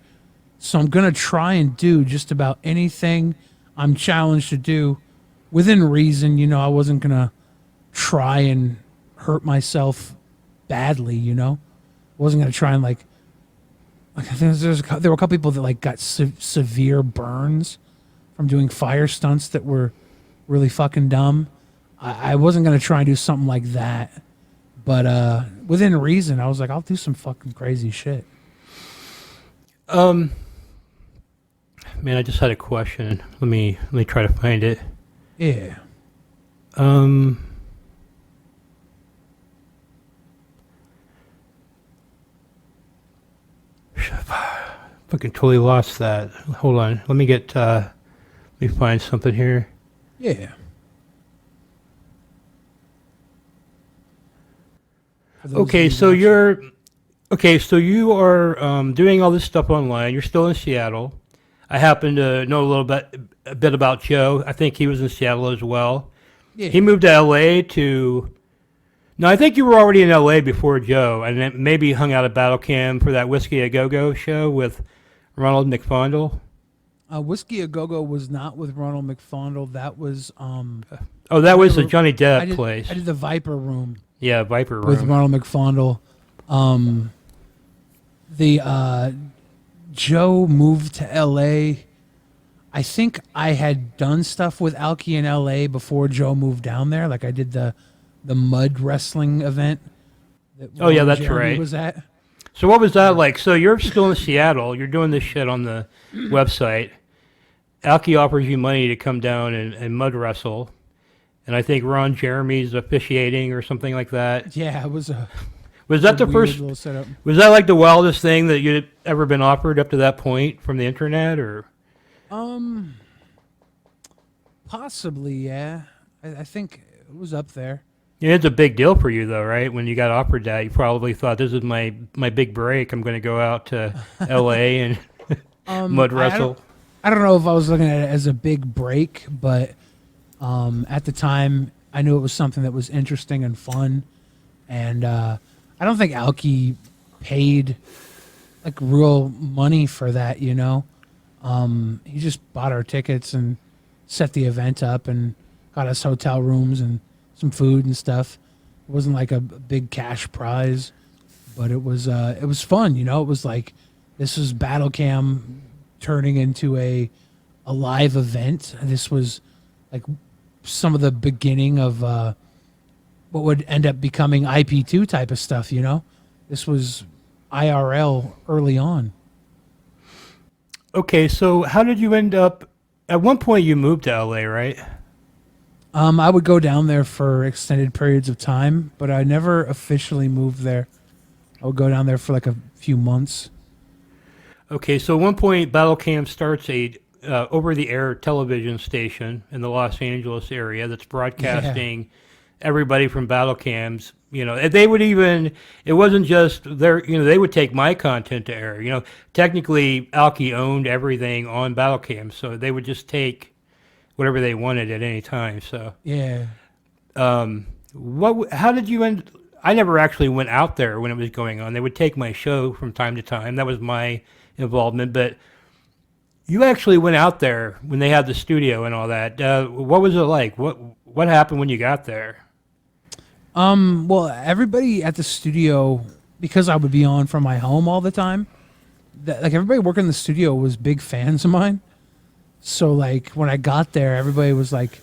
So I'm going to try and do just about anything I'm challenged to do within reason. I wasn't going to try and hurt myself badly, I wasn't going to try and like I think there were a couple people that like got severe burns from doing fire stunts that were really fucking dumb. I wasn't going to try and do something like that. But within reason, I was like, I'll do some fucking crazy shit. Man, I just had a question. Let me try to find it. Yeah. Fucking totally lost that. Hold on. Let me find something here. Yeah. Okay, so you are doing all this stuff online. You're still in Seattle. I happen to know a bit about Joe. I think he was in Seattle as well. Yeah. He moved to LA to. No, I think you were already in LA before Joe, and then maybe hung out at Battle Cam for that Whiskey a Go Go show with Ronald McFondle. Whiskey a Go Go was not with Ronald McFondle. That was Oh, that was the Johnny Depp place. I did the Viper Room. Yeah, Viper Room. With Ronald McFondle. Joe moved to L.A. I think I had done stuff with Alki in L.A. before Joe moved down there. Like I did the mud wrestling event. Oh, yeah, that's Jeremy right. Was at. So what was that like? So you're still in Seattle. You're doing this shit on the website. Alki offers you money to come down and mud wrestle. And I think Ron Jeremy's officiating or something like that. Yeah, it was a... Was that the first? Was that like the wildest thing that you'd ever been offered up to that point from the internet, or? Possibly, yeah. I think it was up there. Yeah, it's a big deal for you, though, right? When you got offered that, you probably thought, "This is my big break. I'm going to go out to L.A. and mud wrestle." I don't know if I was looking at it as a big break, but at the time, I knew it was something that was interesting and fun, and I don't think Alki paid like real money for that, He just bought our tickets and set the event up and got us hotel rooms and some food and stuff. It wasn't like a big cash prize, but it was fun. You know, it was like this was Battle Cam turning into a live event. This was like some of the beginning of what would end up becoming IP2 type of stuff. You know, this was IRL early on. Okay, so how did you end up? At one point, you moved to LA, right? I would go down there for extended periods of time, but I never officially moved there. I would go down there for like a few months. Okay, so at one point, Battle Cam starts a over-the-air television station in the Los Angeles area that's Yeah. broadcasting everybody from battle cams. You know, and they would even, it wasn't just their, you know, they would take my content to air. You know, technically, Alki owned everything on battle cams, so they would just take whatever they wanted at any time. So, Yeah. how did you end? I never actually went out there when it was going on. They would take my show from time to time. That was my involvement, but you actually went out there when they had the studio and all that. What was it like? What happened when you got there? Well, everybody at the studio, because I would be on from my home all the time, like everybody working in the studio was big fans of mine. So like when I got there, everybody was like,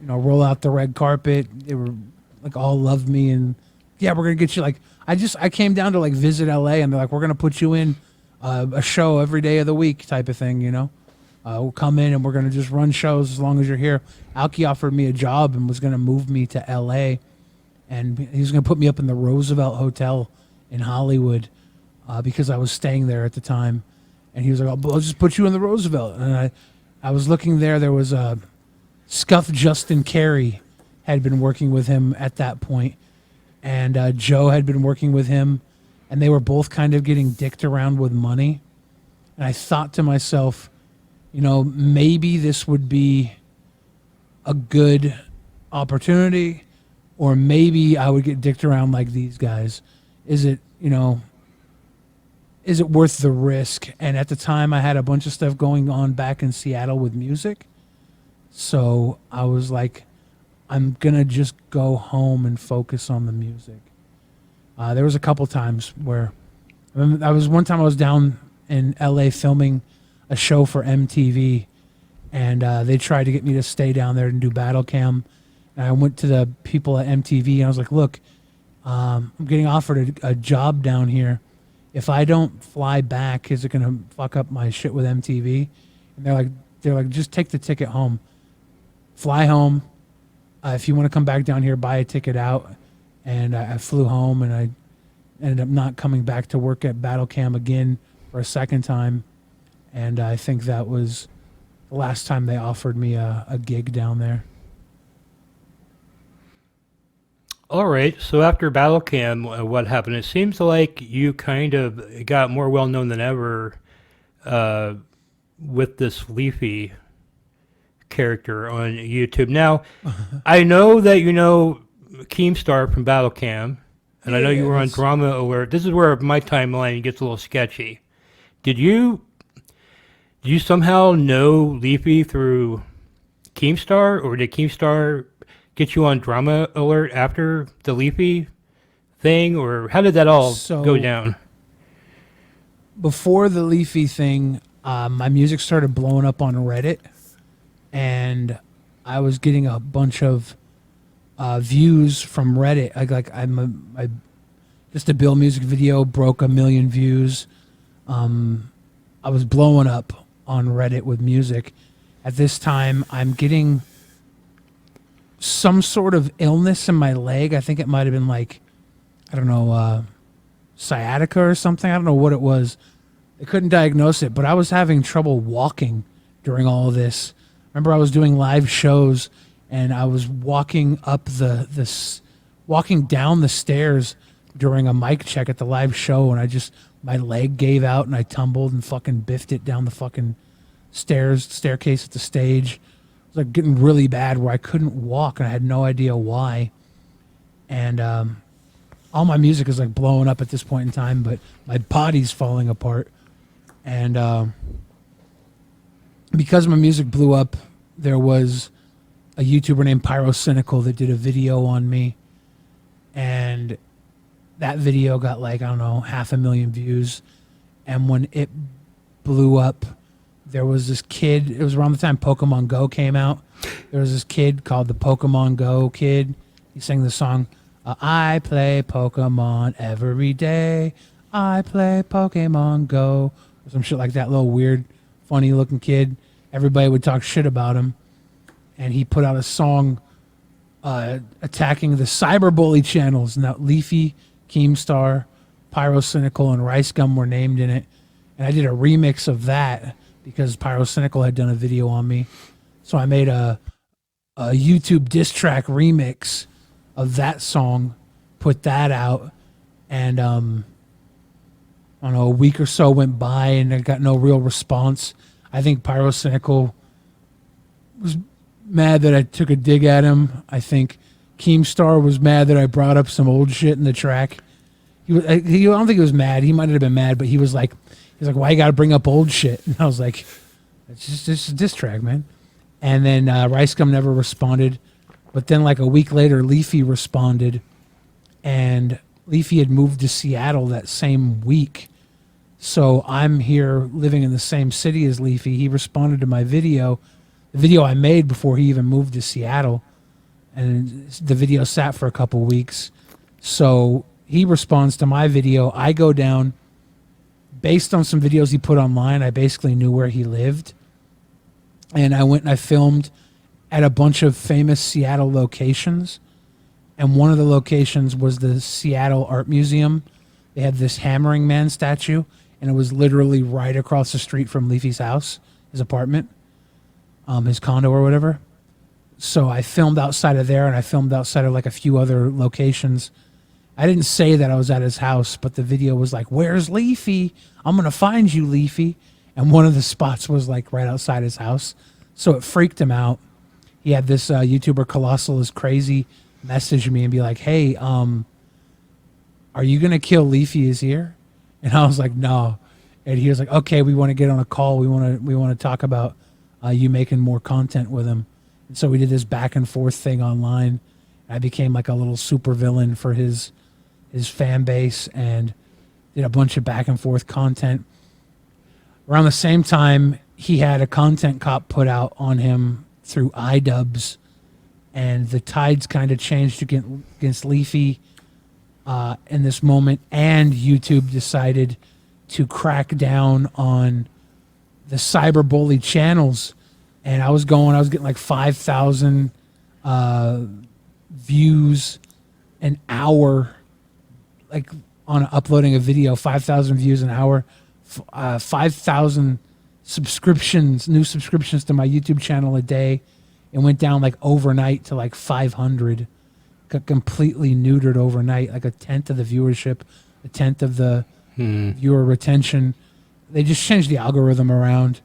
you know, roll out the red carpet. They were like all loved me and yeah, we're gonna get you like I came down to like visit LA and they're like, we're gonna put you in a show every day of the week type of thing, you know. We'll come in and we're gonna just run shows as long as you're here. Alki offered me a job and was gonna move me to LA and he was gonna put me up in the Roosevelt Hotel in Hollywood because I was staying there at the time. And he was like, I'll just put you in the Roosevelt. And I was looking there. There was a Scuff Justin Carey had been working with him at that point, and Joe had been working with him, and they were both kind of getting dicked around with money. And I thought to myself, you know, maybe this would be a good opportunity, or maybe I would get dicked around like these guys. Is it, you know, is it worth the risk? And at the time, I had a bunch of stuff going on back in Seattle with music. So I was like, I'm going to just go home and focus on the music. There was a couple times where I was one time I was down in LA filming a show for MTV, and they tried to get me to stay down there and do battle cam. And I went to the people at MTV and I was like, look, I'm getting offered a job down here. If I don't fly back, is it going to fuck up my shit with MTV? And they're like, just take the ticket home, fly home. If you want to come back down here, buy a ticket out. And I flew home, and I ended up not coming back to work at Battle Cam again for a second time. And I think that was the last time they offered me a gig down there. All right. So after Battle Cam, what happened? It seems like you kind of got more well known than ever uh, with this Leafy character on YouTube. Now, I know that you know Keemstar from Battle Cam, and I know you Yeah, were on that's Drama Alert. This is where my timeline gets a little sketchy. Did you did you somehow know Leafy through Keemstar, or did Keemstar get you on Drama Alert after the Leafy thing, or how did that all go so. down? Before the Leafy thing, my music started blowing up on Reddit, and I was getting a bunch of views from Reddit. I just a Bill music video broke 1 million views. I was blowing up on Reddit with music. At this time, I'm getting some sort of illness in my leg. I think it might have been like, I don't know, sciatica or something. I don't know what it was. They couldn't diagnose it, but I was having trouble walking during all of this. Remember, I was doing live shows, and I was walking up walking down the stairs during a mic check at the live show, and my leg gave out, and I tumbled and fucking biffed it down the fucking staircase at the stage. It was like getting really bad where I couldn't walk, and I had no idea why. And all my music is like blowing up at this point in time, but my body's falling apart. And because my music blew up, there was a YouTuber named Pyrocynical that did a video on me, and that video got like, I don't know, 500,000 views. And when it blew up, there was this kid. It was around the time Pokemon Go came out. There was this kid called the Pokemon Go kid. He sang the song, I play Pokemon every day. I play Pokemon Go. Or some shit like that. Little weird, funny looking kid. Everybody would talk shit about him. And he put out a song attacking the cyberbully channels. Now, Leafy, Keemstar, Pyrocynical, and Rice Gum were named in it. And I did a remix of that because Pyrocynical had done a video on me. So I made a YouTube diss track remix of that song, put that out, and I don't know, a week or so went by and I got no real response. I think Pyrocynical was mad that I took a dig at him. I think Keemstar was mad that I brought up some old shit in the track. I don't think he was mad. He might have been mad, but he was like, why you got to bring up old shit? And I was like, it's just a diss track, man. And then Rice Gum never responded. But then like a week later, Leafy responded. And Leafy had moved to Seattle that same week. So I'm here living in the same city as Leafy. He responded to my video, the video I made before he even moved to Seattle. And the video sat for a couple weeks. So he responds to my video. I go down. Based on some videos he put online, I basically knew where he lived. And I went and I filmed at a bunch of famous Seattle locations. And one of the locations was the Seattle Art Museum. They had this Hammering Man statue, and it was literally right across the street from Leafy's house, his apartment, his condo or whatever. So I filmed outside of there, and I filmed outside of like a few other locations. I didn't say that I was at his house, but the video was like, "Where's Leafy? I'm going to find you, Leafy." And one of the spots was like right outside his house. So it freaked him out. He had this YouTuber Colossal is Crazy message me and be like, "Hey, are you going to kill Leafy is here?" And I was like, "No." And he was like, "Okay, we want to get on a call. We want to talk about you making more content with him." And so we did this back and forth thing online. I became like a little super villain for his fan base and did a bunch of back and forth content. Around the same time, he had a content cop put out on him through iDubbbz, and the tides kind of changed against Leafy in this moment, and YouTube decided to crack down on the cyberbully channels. And I was getting like 5,000 views an hour, like on uploading a video, 5,000 views an hour, 5,000 subscriptions, new subscriptions to my YouTube channel a day. It went down like overnight to like 500, got completely neutered overnight, like a tenth of the viewership, a tenth of the viewer retention. They just changed the algorithm around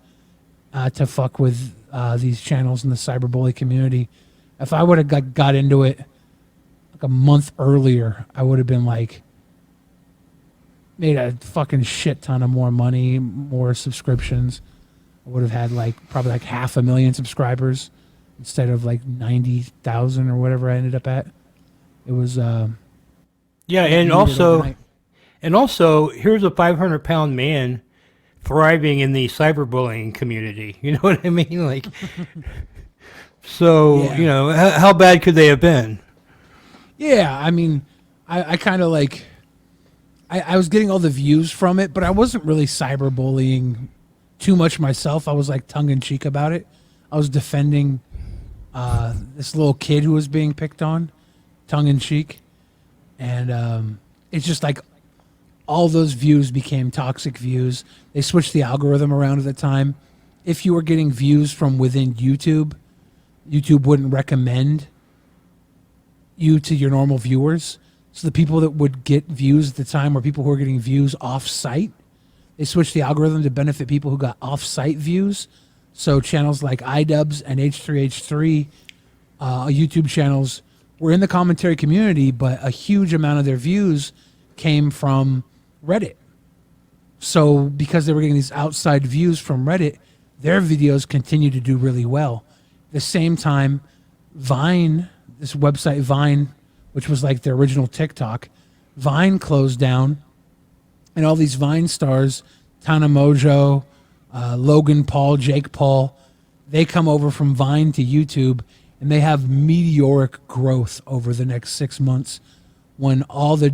to fuck with these channels in the cyberbully community. If I would have got into it like a month earlier, I would have been like, made a fucking shit ton of more money, more subscriptions. I would have had like probably like 500,000 subscribers instead of like 90,000 or whatever I ended up at. It was Yeah, and also here's a 500-pound man thriving in the cyberbullying community. You know what I mean? Like, so Yeah. you know, how bad could they have been? Yeah, I mean, I kind of like, I was getting all the views from it, but I wasn't really cyberbullying too much myself. I was like tongue-in-cheek about it. I was defending this little kid who was being picked on, tongue-in-cheek. And it's just like all those views became toxic views. They switched the algorithm around at the time. If you were getting views from within YouTube, YouTube wouldn't recommend you to your normal viewers. So the people that would get views at the time were people who were getting views off-site. They switched the algorithm to benefit people who got off-site views. So channels like iDubbbz and H3H3 YouTube channels were in the commentary community, but a huge amount of their views came from Reddit. So because they were getting these outside views from Reddit, their videos continue to do really well. At the same time, Vine, this website Vine, which was like the original TikTok, Vine closed down, and all these Vine stars, Tana Mojo, Logan Paul, Jake Paul, they come over from Vine to YouTube, and they have meteoric growth over the next 6 months when all the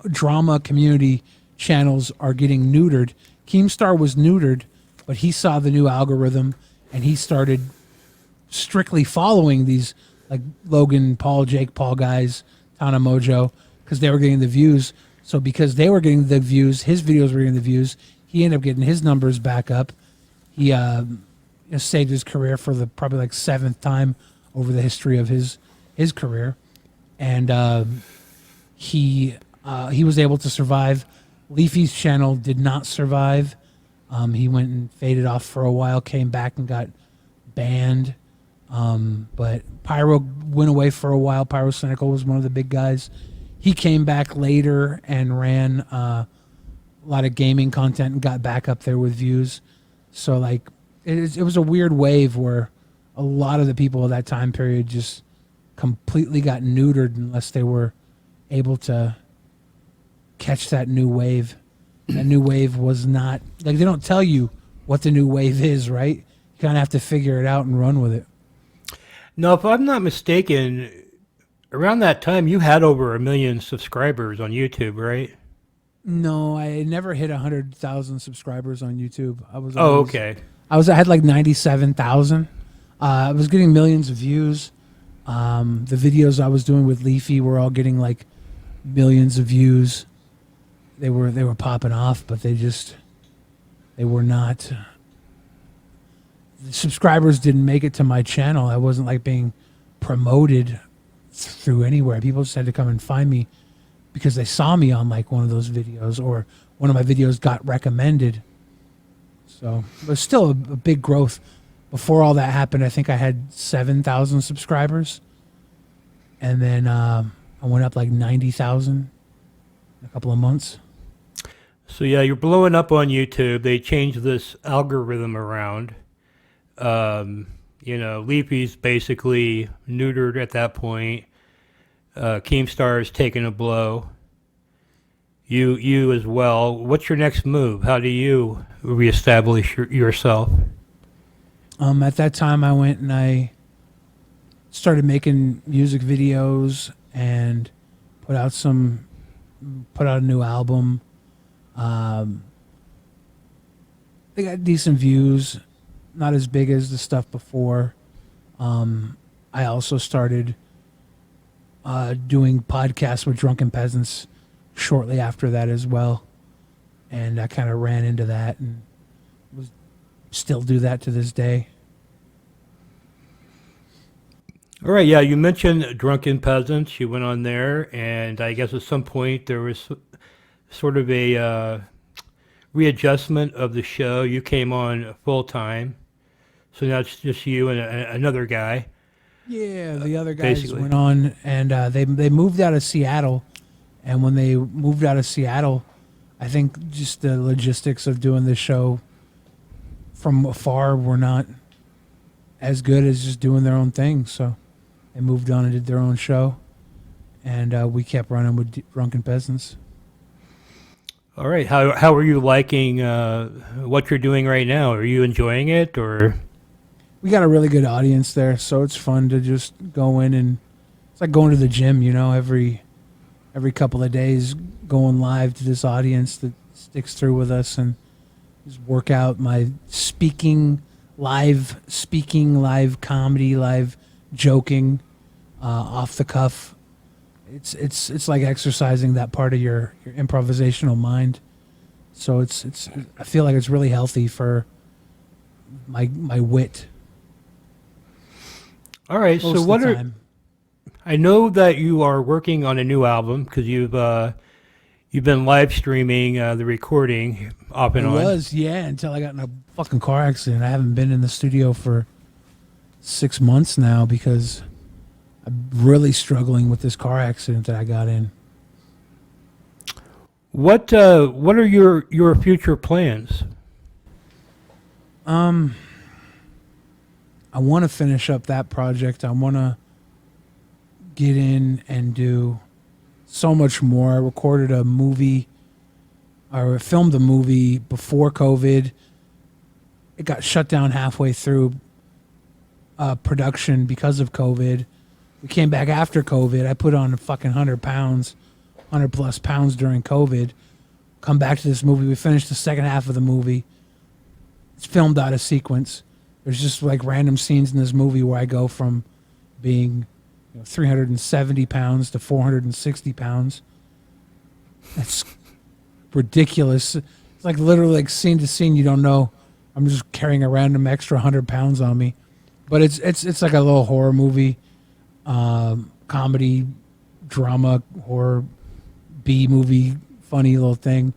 drama community channels are getting neutered. Keemstar was neutered, but he saw the new algorithm, and he started strictly following these like Logan Paul, Jake Paul guys, Tana Mojo, because they were getting the views. So because they were getting the views, his videos were getting the views. He ended up getting his numbers back up. He saved his career for the probably like 7th time over the history of his career, and he was able to survive. Leafy's channel did not survive. He went and faded off for a while, came back and got banned. But Pyro went away for a while. Pyro Cynical was one of the big guys. He came back later and ran a lot of gaming content and got back up there with views. So like it was a weird wave where a lot of the people of that time period just completely got neutered unless they were able to catch that new wave. That new wave was not like, they don't tell you what the new wave is, right? You kind of have to figure it out and run with it. No, if I'm not mistaken, around that time you had over 1 million subscribers on YouTube, right? No, I never hit 100,000 subscribers on YouTube. Okay. I had like 97,000. I was getting millions of views. The videos I was doing with Leafy were all getting like millions of views. They were popping off, but they were not. The subscribers didn't make it to my channel. I wasn't like being promoted through anywhere. People just had to come and find me because they saw me on like one of those videos, or one of my videos got recommended. So it was still a big growth. Before all that happened, I think I had 7,000 subscribers, and then I went up like 90,000 in a couple of months. So yeah, you're blowing up on YouTube. They changed this algorithm around. Leafy's basically neutered at that point. Keemstar's taking a blow. You as well. What's your next move? How do you reestablish yourself? At that time, I went and I started making music videos and put out a new album. They got decent views, not as big as the stuff before. I also started doing podcasts with Drunken Peasants shortly after that as well, and I kind of ran into that and still do that to this day. All right, yeah, you mentioned Drunken Peasants. You went on there, and I guess at some point there was sort of a readjustment of the show. You came on full time, so now it's just you and another guy. Yeah, the other guys basically went on, and they moved out of Seattle. And when they moved out of Seattle, I think just the logistics of doing the show from afar were not as good as just doing their own thing. So they moved on and did their own show, and we kept running with Drunken Peasants. All right, how are you liking what you're doing right now? Are you enjoying it, or? We got a really good audience there, so it's fun to just go in, and it's like going to the gym, every couple of days, going live to this audience that sticks through with us, and just work out my live comedy, live joking, off the cuff. It's like exercising that part of your improvisational mind. So I feel like it's really healthy for my wit. All right, Most so of what the are time. I know that you are working on a new album because you've been live streaming the recording off and on. Until I got in a fucking car accident. I haven't been in the studio for 6 months now because I'm really struggling with this car accident that I got in. What are your future plans? I want to finish up that project. I want to get in and do so much more. I recorded a movie, or filmed a movie before COVID. It got shut down halfway through production because of COVID. We came back after COVID. I put on a fucking 100 pounds, 100 plus pounds during COVID. Come back to this movie. We finished the second half of the movie. It's filmed out of sequence. There's just like random scenes in this movie where I go from being 370 pounds to 460 pounds. It's ridiculous. It's like literally like scene to scene. You don't know. I'm just carrying a random extra 100 pounds on me. But it's like a little horror movie, comedy, drama, horror, B movie, funny little thing.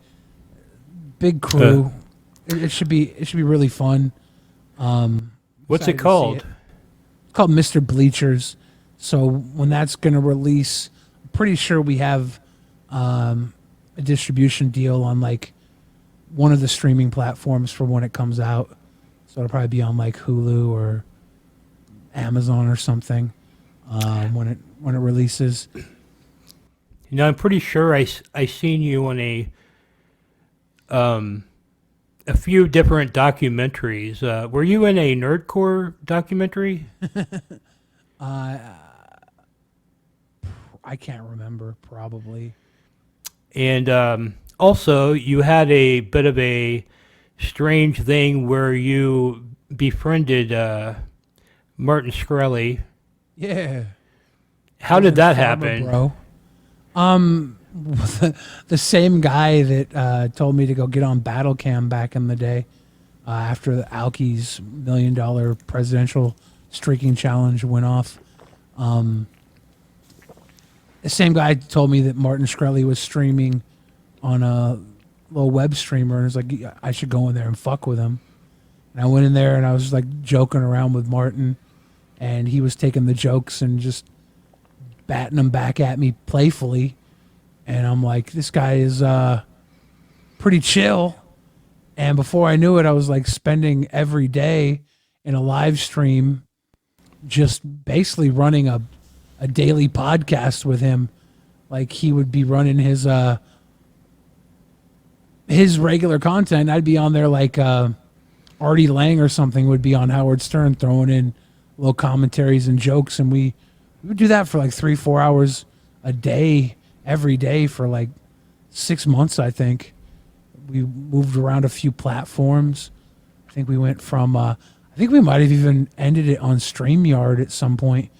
Big crew. It should be really fun. What's it Excited to see called? it. It's called Mr. Bleachers. So when that's going to release, I'm pretty sure we have a distribution deal on like one of the streaming platforms for when it comes out. So it'll probably be on like Hulu or Amazon or something when it releases. I'm pretty sure I seen you on a few different documentaries. Were you in a nerdcore documentary? I can't remember, probably. And also, you had a bit of a strange thing where you befriended Martin Shkreli. Yeah. How did that Farmer happen? Bro. The same guy that told me to go get on Battle Cam back in the day after the Alki's $1 million presidential streaking challenge went off. The same guy told me that Martin Shkreli was streaming on a little web streamer, and was like, I should go in there and fuck with him. And I went in there and I was like joking around with Martin, and he was taking the jokes and just batting them back at me playfully. And I'm like, this guy is pretty chill. And before I knew it, I was like spending every day in a live stream just basically running a daily podcast with him. Like he would be running his regular content. I'd be on there like Artie Lang or something would be on Howard Stern throwing in little commentaries and jokes. And we would do that for like 3-4 hours a day, every day for like 6 months, I think. We moved around a few platforms. I think we went from, I think we might have even ended it on StreamYard at some point.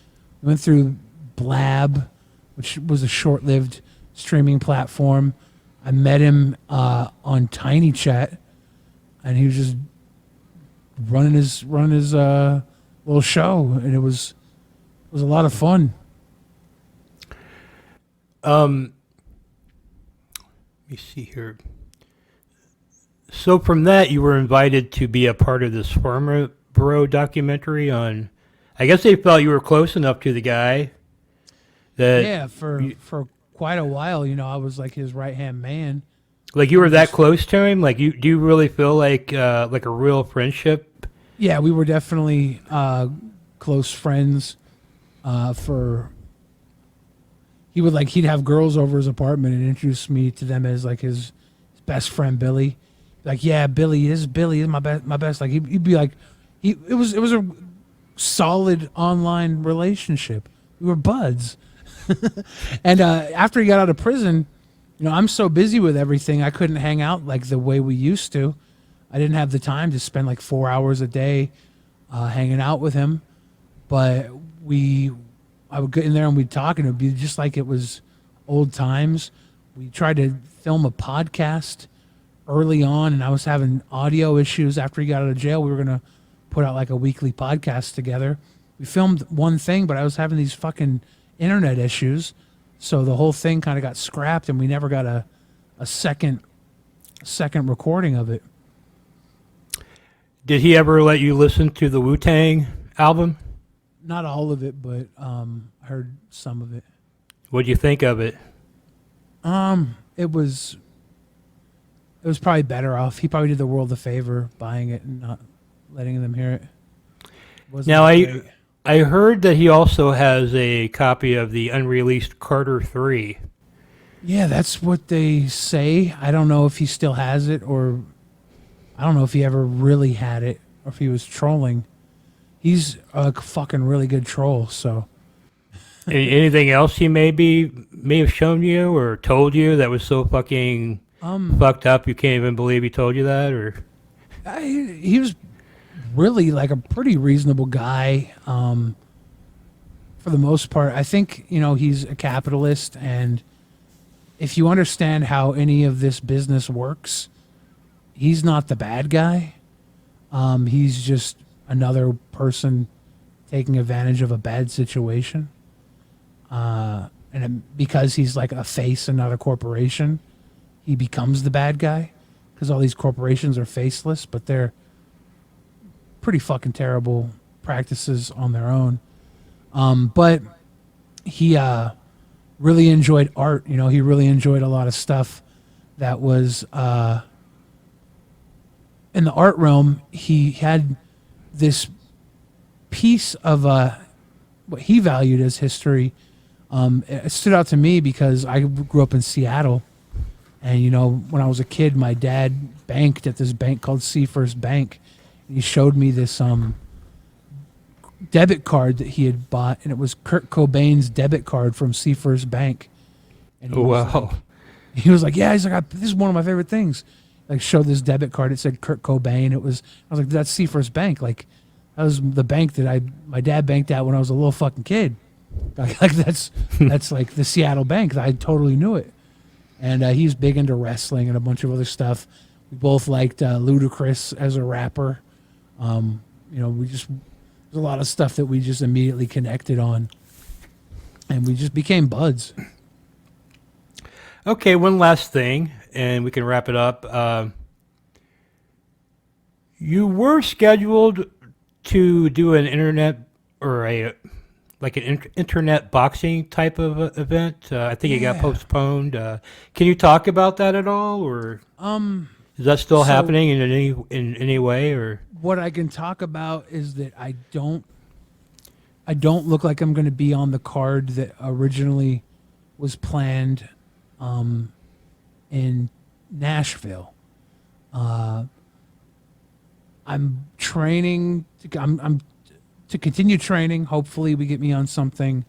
We went through Blab, which was a short-lived streaming platform. I met him on Tiny Chat, and he was just running his little show, and it was a lot of fun. Let me see here. So from that, you were invited to be a part of this Farmer Bro documentary on. I guess they felt you were close enough to the guy that Yeah, for quite a while, I was like his right-hand man. like you were that close to him. Like do you really feel like a real friendship? Yeah, we were definitely close friends. He'd have girls over his apartment and introduce me to them as like his best friend Billy. Like, yeah, Billy is my best. Like he'd be like, it was a solid online relationship. We were buds. And after he got out of prison, I'm so busy with everything, I couldn't hang out like the way we used to. I didn't have the time to spend like 4 hours a day hanging out with him. But I would get in there and we'd talk, and it would be just like it was old times. We tried to film a podcast early on, and I was having audio issues after he got out of jail. We were going to put out like a weekly podcast together. We filmed one thing, but I was having these fucking internet issues. So the whole thing kind of got scrapped, and we never got a second recording of it. Did he ever let you listen to the Wu-Tang album? Not all of it, but I heard some of it. What'd you think of it? It was probably better off. He probably did the world a favor buying it and not letting them hear it. Wasn't Now that I great? I heard that he also has a copy of the unreleased Carter 3. Yeah, that's what they say. I don't know if he still has it, or I don't know if he ever really had it, or if he was trolling. He's a fucking really good troll. So Anything else he may have shown you or told you that was so fucking fucked up you can't even believe he told you that? Or he was really like a pretty reasonable guy. For the most part, I think he's a capitalist, and if you understand how any of this business works, he's not the bad guy. He's just another person taking advantage of a bad situation. Because he's like a face in another corporation, he becomes the bad guy because all these corporations are faceless, but they're pretty fucking terrible practices on their own. But he really enjoyed art. He really enjoyed a lot of stuff that was in the art realm. He had this piece of what he valued as history. It stood out to me because I grew up in Seattle, and when I was a kid, my dad banked at this bank called Seafirst Bank. And he showed me this debit card that he had bought, and it was Kurt Cobain's debit card from Seafirst Bank. And wow. he was like, yeah, he's like, this is one of my favorite things. Like, showed this debit card. It said Kurt Cobain. I was like, that's Seafirst Bank. Like, that was the bank that my dad banked at when I was a little fucking kid. Like that's like the Seattle bank. I totally knew it. And he's big into wrestling and a bunch of other stuff. We both liked Ludacris as a rapper. There's a lot of stuff that we just immediately connected on, and we just became buds. Okay, one last thing, and we can wrap it up. You were scheduled to do an internet or an internet boxing type of event. I think it got Yeah. postponed. Can you talk about that at all, or is that still So happening in any way? Or what I can talk about is that I don't look like I'm going to be on the card that originally was planned in Nashville. I'm training. I'm to continue training. Hopefully, we get me on something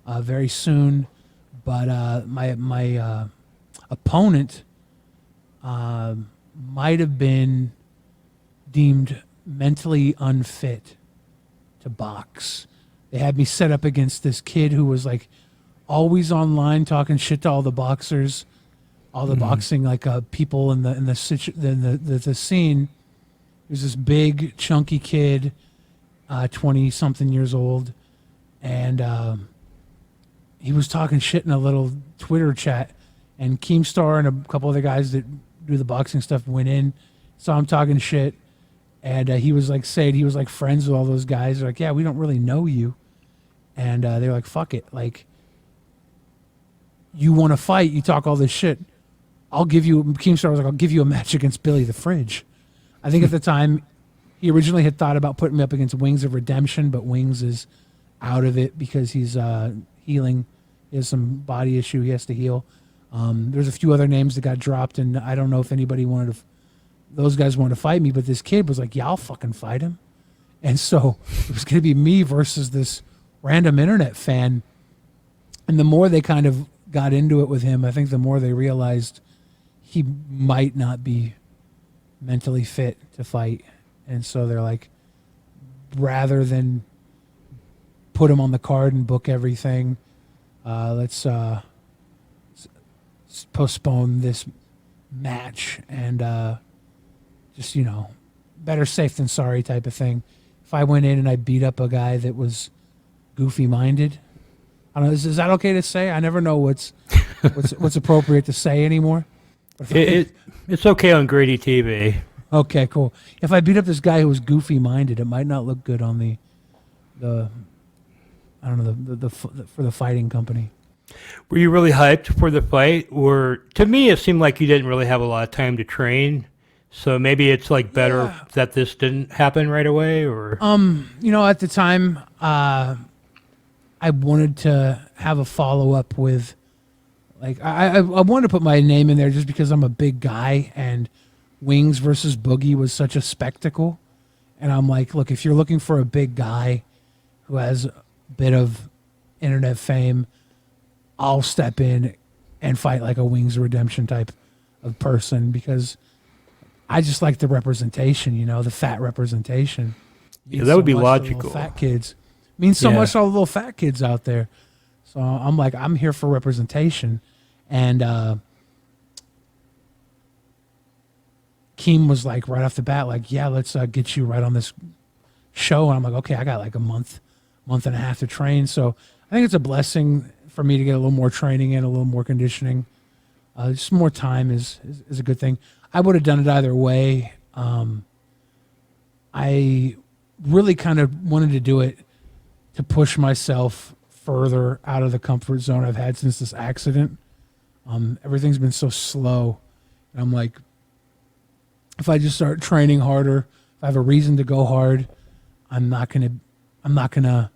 very soon. But my opponent might have been deemed mentally unfit to box. They had me set up against this kid who was like always online talking shit to all the boxers, all the boxing people in the scene. He was this big chunky kid, 20 something years old, and he was talking shit in a little Twitter chat. And Keemstar and a couple other guys that do the boxing stuff went in, saw him talking shit, and he was like saying he was like friends with all those guys. They're like, yeah, we don't really know you, and they're like, fuck it, like, you want to fight, you talk all this shit, I'll give you. Keemstar was like, I'll give you a match against Billy the Fridge. I think at the time he originally had thought about putting me up against Wings of Redemption, but Wings is out of it because he's healing. He has some body issue he has to heal. There's a few other names that got dropped, and I don't know if anybody those guys wanted to fight me, but this kid was like, yeah, I'll fucking fight him. And so it was going to be me versus this random internet fan. And the more they kind of got into it with him, I think the more they realized he might not be mentally fit to fight. And so they're like, rather than put him on the card and book everything, let's postpone this match and just better safe than sorry type of thing. If I went in and I beat up a guy that was goofy minded, I don't know, is that okay to say? I never know what's appropriate to say anymore. It's okay on Grady TV. Okay, cool. If I beat up this guy who was goofy minded, it might not look good on the I don't know, for the fighting company. Were you really hyped for the fight? Or to me, it seemed like you didn't really have a lot of time to train. So maybe it's like better Yeah. that this didn't happen right away, or At the time, I wanted to have a follow up with, like, I wanted to put my name in there just because I'm a big guy, and Wings versus Boogie was such a spectacle. And I'm like, look, if you're looking for a big guy who has a bit of internet fame, I'll step in and fight like a Wings Redemption type of person, because I just like the representation, the fat representation. yeah, Means that so would be much to the little logical. fat kids. Means so Yeah. much to all the little fat kids out there. So I'm like, I'm here for representation. And Keem was like, right off the bat, like, yeah, let's get you right on this show. And I'm like, okay, I got like a month and a half to train. So I think it's a blessing for me to get a little more training in, a little more conditioning. Just more time is a good thing. I would have done it either way. I really kind of wanted to do it to push myself further out of the comfort zone I've had since this accident. Everything's been so slow. And I'm like, if I just start training harder, if I have a reason to go hard, I'm not gonna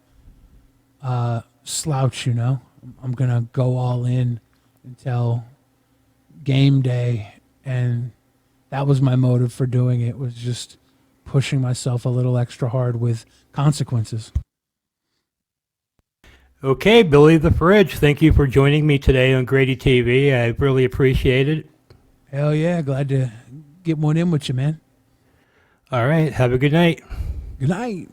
slouch. I'm gonna go all in until game day, and that was my motive for doing it, was just pushing myself a little extra hard with consequences. Okay, Billy the Fridge, thank you for joining me today on Grady TV. I really appreciate it. Hell yeah, glad to get one in with you, man. All right, have a good night. Good night.